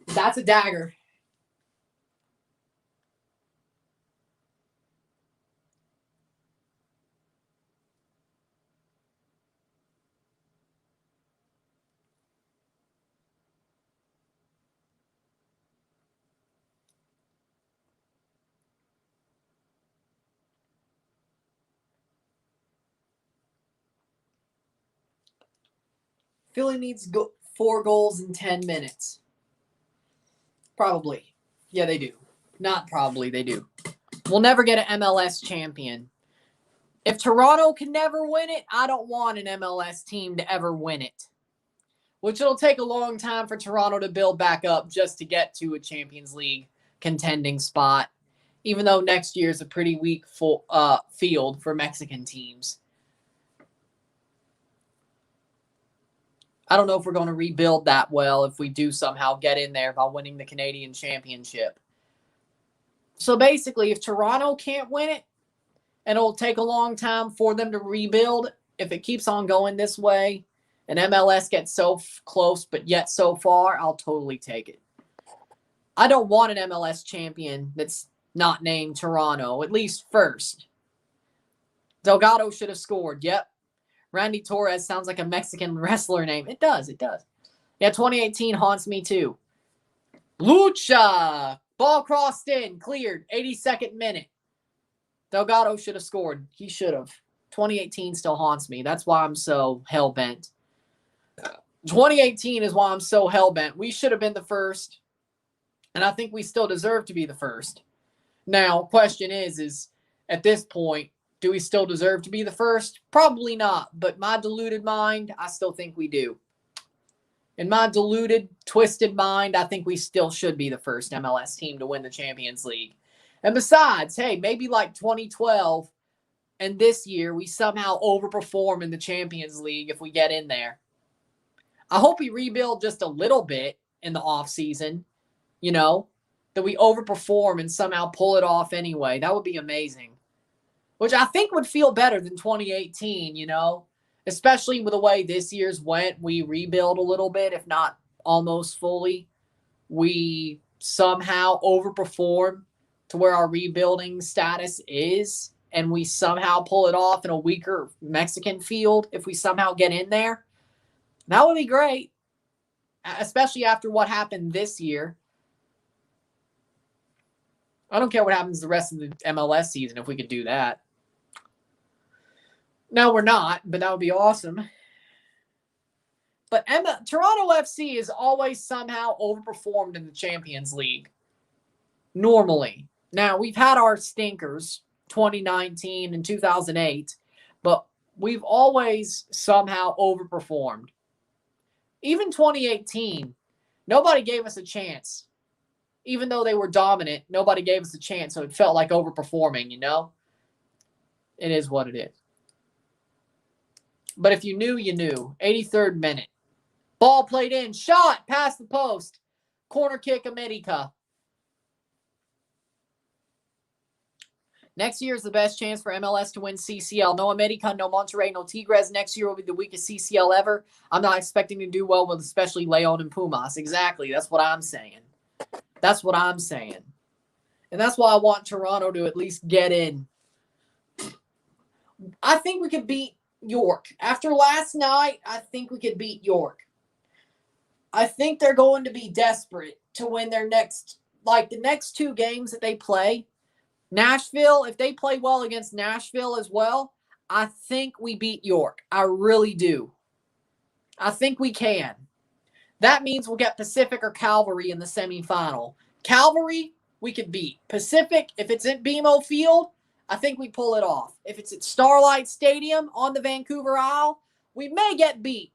That's a dagger. Philly needs 4 goals in 10 minutes. Probably. Yeah, they do. Not probably, they do. We'll never get an MLS champion. If Toronto can never win it, I don't want an MLS team to ever win it. Which it'll take a long time for Toronto to build back up just to get to a Champions League contending spot. Even though next year is a pretty weak field for Mexican teams. I don't know if we're going to rebuild that well if we do somehow get in there by winning the Canadian Championship. So basically, if Toronto can't win it, and it'll take a long time for them to rebuild, if it keeps on going this way, and MLS gets so close but yet so far, I'll totally take it. I don't want an MLS champion that's not named Toronto, at least first. Delgado should have scored. Yep. Randy Torres sounds like a Mexican wrestler name. It does. Yeah, 2018 haunts me too. Lucha. Ball crossed in. Cleared. 82nd minute. Delgado should have scored. He should have. 2018 still haunts me. That's why I'm so hell-bent. 2018 is why I'm so hell-bent. We should have been the first. And I think we still deserve to be the first. Now, question is at this point, do we still deserve to be the first? Probably not. But my deluded mind, I still think we do. In my deluded, twisted mind, I think we still should be the first MLS team to win the Champions League. And besides, hey, maybe like 2012 and this year, we somehow overperform in the Champions League if we get in there. I hope we rebuild just a little bit in the offseason, that we overperform and somehow pull it off anyway. That would be amazing. Which I think would feel better than 2018, especially with the way this year's went. We rebuild a little bit, if not almost fully. We somehow overperform to where our rebuilding status is, and we somehow pull it off in a weaker Mexican field if we somehow get in there. That would be great, especially after what happened this year. I don't care what happens the rest of the MLS season if we could do that. No, we're not, but that would be awesome. But Toronto FC has always somehow overperformed in the Champions League. Normally. Now, we've had our stinkers, 2019 and 2008, but we've always somehow overperformed. Even 2018, nobody gave us a chance. Even though they were dominant, nobody gave us a chance, so it felt like overperforming, It is what it is. But if you knew, you knew. 83rd minute. Ball played in. Shot past the post. Corner kick, America. Next year is the best chance for MLS to win CCL. No America, no Monterrey, no Tigres. Next year will be the weakest CCL ever. I'm not expecting to do well with especially Leon and Pumas. Exactly. That's what I'm saying. And that's why I want Toronto to at least get in. I think we could beat York. After last night, I think we could beat York. I think they're going to be desperate to win their the next 2 games that they play. Nashville, if they play well against Nashville as well, I think we beat York. I really do. I think we can. That means we'll get Pacific or Calvary in the semifinal. Calvary, we could beat. Pacific, if it's at BMO Field, I think we pull it off. If it's at Starlight Stadium on the Vancouver Isle, we may get beat.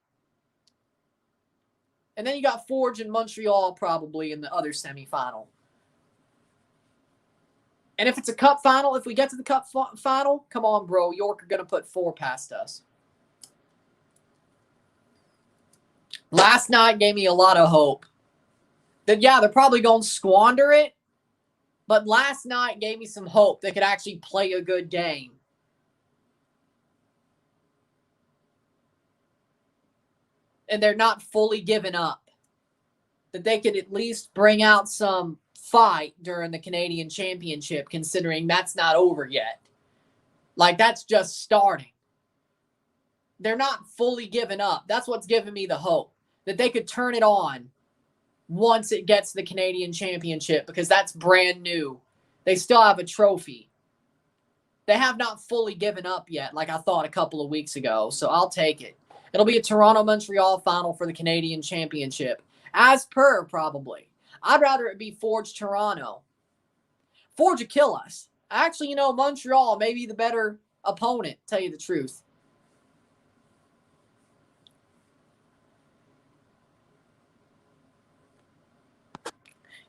And then you got Forge and Montreal probably in the other semifinal. And if it's a cup final, if we get to the cup final, come on, bro. York are going to put 4 past us. Last night gave me a lot of hope. That, yeah, they're probably going to squander it. But last night gave me some hope they could actually play a good game. And they're not fully given up. That they could at least bring out some fight during the Canadian Championship, considering that's not over yet. Like, that's just starting. They're not fully given up. That's what's giving me the hope. That they could turn it on once it gets to the Canadian Championship, because that's brand new. They still have a trophy. They have not fully given up yet, like I thought a couple of weeks ago, so I'll take it. It'll be a Toronto-Montreal final for the Canadian Championship. As per, probably. I'd rather it be Forge-Toronto. Forge would kill us. Actually, Montreal may be the better opponent, tell you the truth.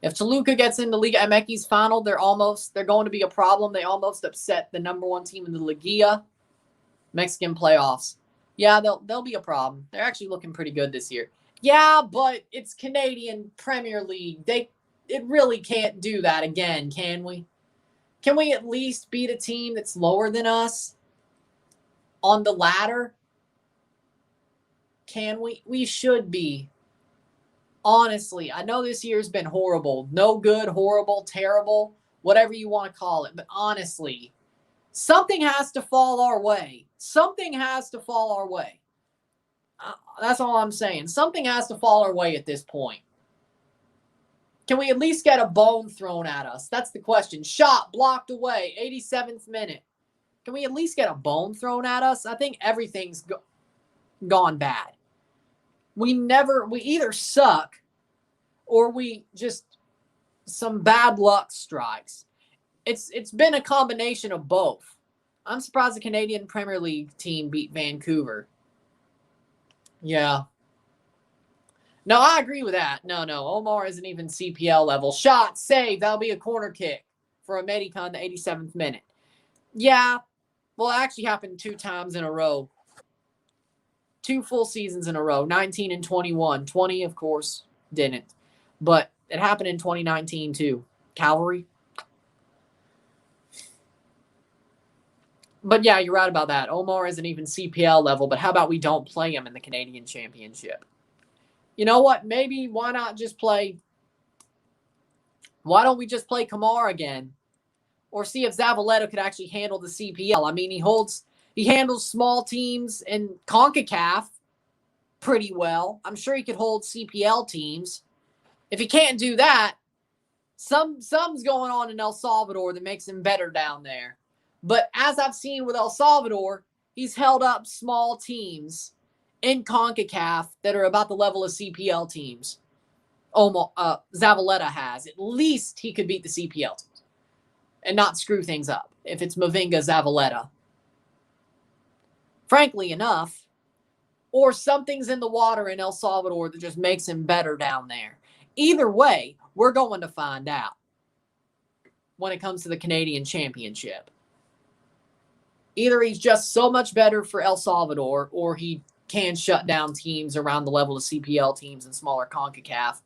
If Toluca gets into Liga MX final, they're going to be a problem. They almost upset the number 1 team in the Liga Mexican playoffs. Yeah, they'll be a problem. They're actually looking pretty good this year. Yeah, but it's Canadian Premier League. It really can't do that again, can we? Can we at least beat a team that's lower than us on the ladder? Can we? We should be. Honestly, I know this year's been horrible. No good, horrible, terrible, whatever you want to call it. But honestly, something has to fall our way. Something has to fall our way. That's all I'm saying. Something has to fall our way at this point. Can we at least get a bone thrown at us? That's the question. Shot blocked away, 87th minute. Can we at least get a bone thrown at us? I think everything's gone bad. We either suck or we just some bad luck strikes. It's been a combination of both. I'm surprised the Canadian Premier League team beat Vancouver. Yeah. No, I agree with that. No. Omar isn't even CPL level. Shot, save. That'll be a corner kick for America in the 87th minute. Yeah. Well, it actually happened 2 times in a row. 2 full seasons in a row, 19 and 21. 20, of course, didn't. But it happened in 2019, too. Calvary. But yeah, you're right about that. Omar isn't even CPL level, but how about we don't play him in the Canadian Championship? You know what? Maybe why don't we just play Kamar again? Or see if Zavaleta could actually handle the CPL. I mean, he handles small teams in CONCACAF pretty well. I'm sure he could hold CPL teams. If he can't do that, something's going on in El Salvador that makes him better down there. But as I've seen with El Salvador, he's held up small teams in CONCACAF that are about the level of CPL teams. Zavaleta has. At least he could beat the CPL teams and not screw things up if it's Mavinga Zavaleta. Frankly enough, or something's in the water in El Salvador that just makes him better down there. Either way, we're going to find out when it comes to the Canadian Championship. Either he's just so much better for El Salvador, or he can shut down teams around the level of CPL teams and smaller CONCACAF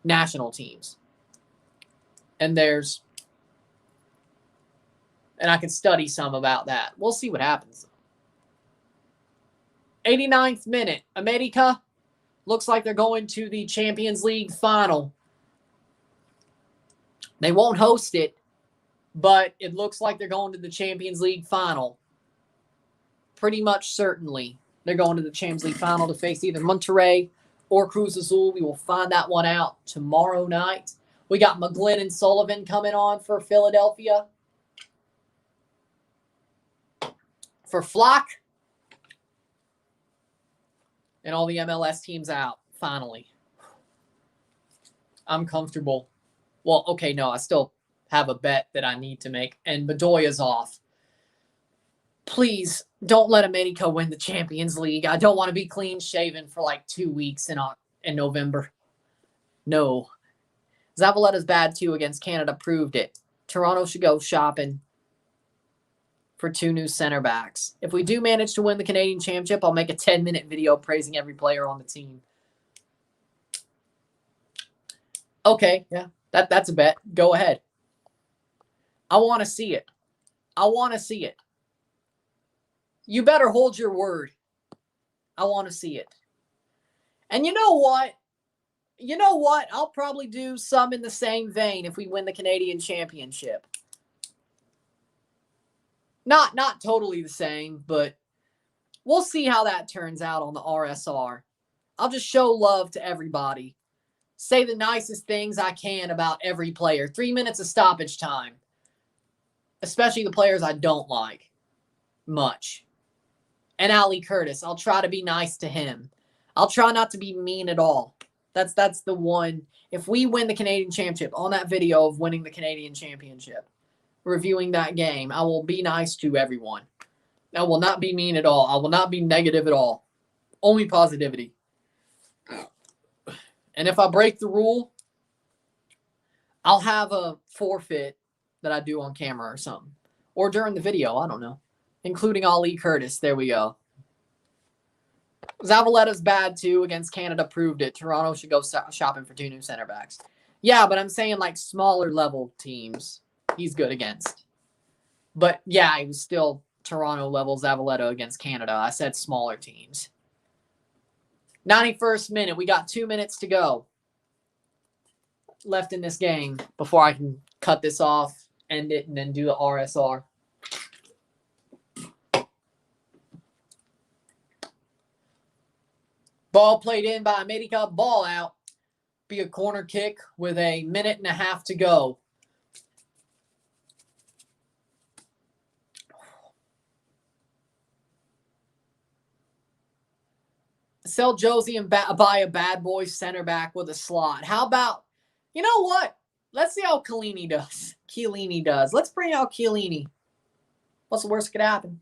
national teams. And I can study some about that. We'll see what happens. 89th minute. America looks like they're going to the Champions League final. They won't host it, but it looks like they're going to the Champions League final. Pretty much certainly. They're going to the Champions League final to face either Monterrey or Cruz Azul. We will find that one out tomorrow night. We got McGlynn and Sullivan coming on for Philadelphia. For Flock. And all the MLS teams out, finally. I'm comfortable. Well, okay, no, I still have a bet that I need to make. And Bedoya's off. Please, don't let America win the Champions League. I don't want to be clean-shaven for like 2 weeks in November. No. Zavaleta's bad, too, against Canada. Proved it. Toronto should go shopping for 2 new center backs. If we do manage to win the Canadian Championship, I'll make a 10-minute video praising every player on the team. Okay, yeah, that's a bet. Go ahead. I want to see it. I want to see it. You better hold your word. I want to see it. And you know what? You know what? I'll probably do some in the same vein if we win the Canadian Championship. Not totally the same, but we'll see how that turns out on the RSR. I'll just show love to everybody. Say the nicest things I can about every player. 3 minutes of stoppage time. Especially the players I don't like much. And Ali Curtis, I'll try to be nice to him. I'll try not to be mean at all. That's the one. If we win the Canadian Championship, on that video of winning the Canadian Championship, reviewing that game, I will be nice to everyone. I will not be mean at all. I will not be negative at all. Only positivity. And if I break the rule, I'll have a forfeit that I do on camera or something. Or during the video, I don't know. Including Ali Curtis. There we go. Zavaletta's bad too against Canada, proved it. Toronto should go shopping for 2 new center backs. Yeah, but I'm saying like smaller level teams he's good against. But yeah, he was still Toronto level Zavaleta against Canada. I said smaller teams. 91st minute. We got 2 minutes to go left in this game before I can cut this off, end it, and then do the RSR. Ball played in by America. Ball out. Be a corner kick with 1.5 minutes to go. Sell Josie and buy a bad boy center back with a slot. How about, you know what? Let's see how Chiellini does. Let's bring out Chiellini. What's the worst that could happen?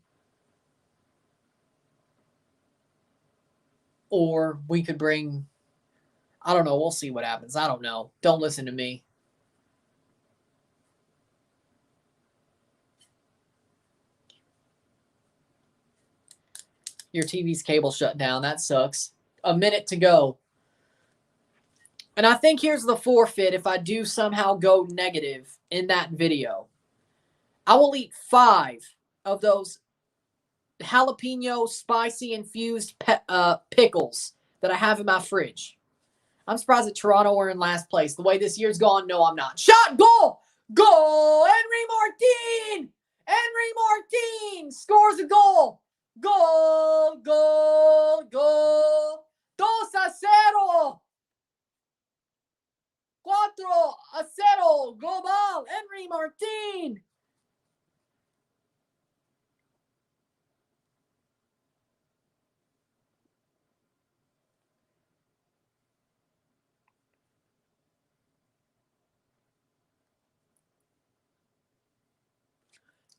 Or we could bring, I don't know. We'll see what happens. I don't know. Don't listen to me. Your TV's cable shut down. That sucks. 1 minute to go. And I think here's the forfeit if I do somehow go negative in that video. I will eat 5 of those jalapeno spicy infused pickles that I have in my fridge. I'm surprised that Toronto were in last place. The way this year's gone, no, I'm not. Shot, goal! Goal! Henry Martin scores a goal. Goal! 2-0. 4-0 global. Henry Martin.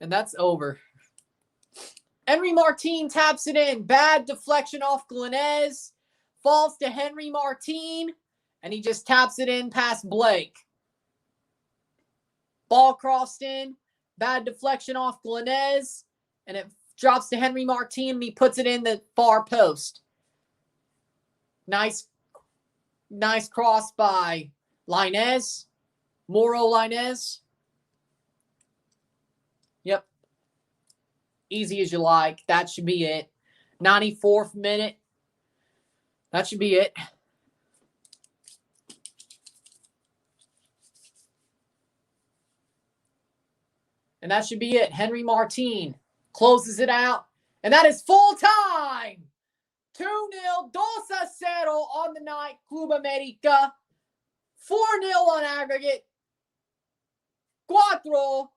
And that's over. Henry Martin taps it in. Bad deflection off Glenez. Falls to Henry Martin. And he just taps it in past Blake. Ball crossed in. Bad deflection off Glenez. And it drops to Henry Martin. And he puts it in the far post. Nice cross by Lainez. Mauro Lainez. Yep. Easy as you like. That should be it. 94th minute. That should be it. And that should be it. Henry Martin closes it out. And that is full time. 2-0. 2-0 on the night. Club America. 4-0 on aggregate. 4-0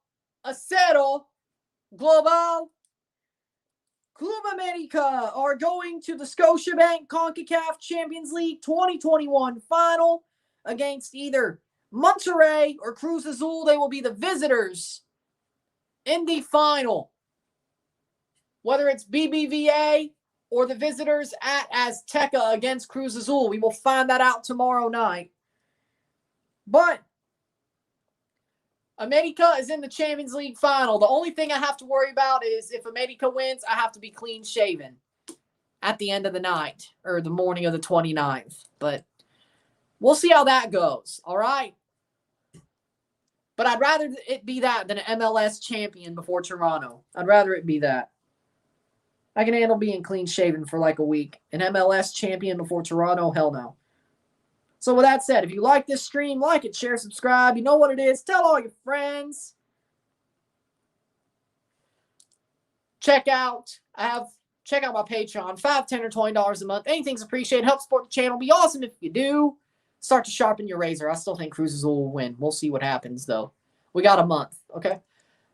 global. Club America are going to the Scotiabank CONCACAF Champions League 2021 final against either Monterrey or Cruz Azul. They will be the visitors in the final. Whether it's BBVA or the visitors at Azteca against Cruz Azul. We will find that out tomorrow night. But America is in the Champions League final. The only thing I have to worry about is if America wins, I have to be clean shaven at the end of the night or the morning of the 29th. But we'll see how that goes. All right. But I'd rather it be that than an MLS champion before Toronto. I'd rather it be that. I can handle being clean shaven for like a week. An MLS champion before Toronto? Hell no. So with that said, if you like this stream, like it, share, subscribe. You know what it is. Tell all your friends. Check out my Patreon. $5, $10, or $20 a month. Anything's appreciated. Help support the channel. Be awesome if you do. Start to sharpen your razor. I still think Cruises will win. We'll see what happens, though. We got a month, okay?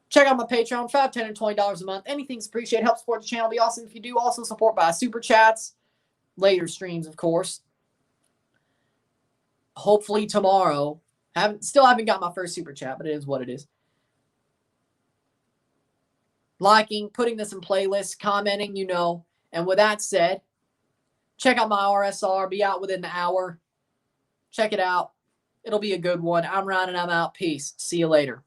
Check out my Patreon. $5, $10, and $20 a month. Anything's appreciated. Help support the channel. Be awesome if you do. Also support by Super Chats. Later streams, of course. Hopefully tomorrow. Still haven't got my first Super Chat, but it is what it is. Liking, putting this in playlists, commenting, you know. And with that said, check out my RSR. Be out within the hour. Check it out. It'll be a good one. I'm Ryan and I'm out. Peace. See you later.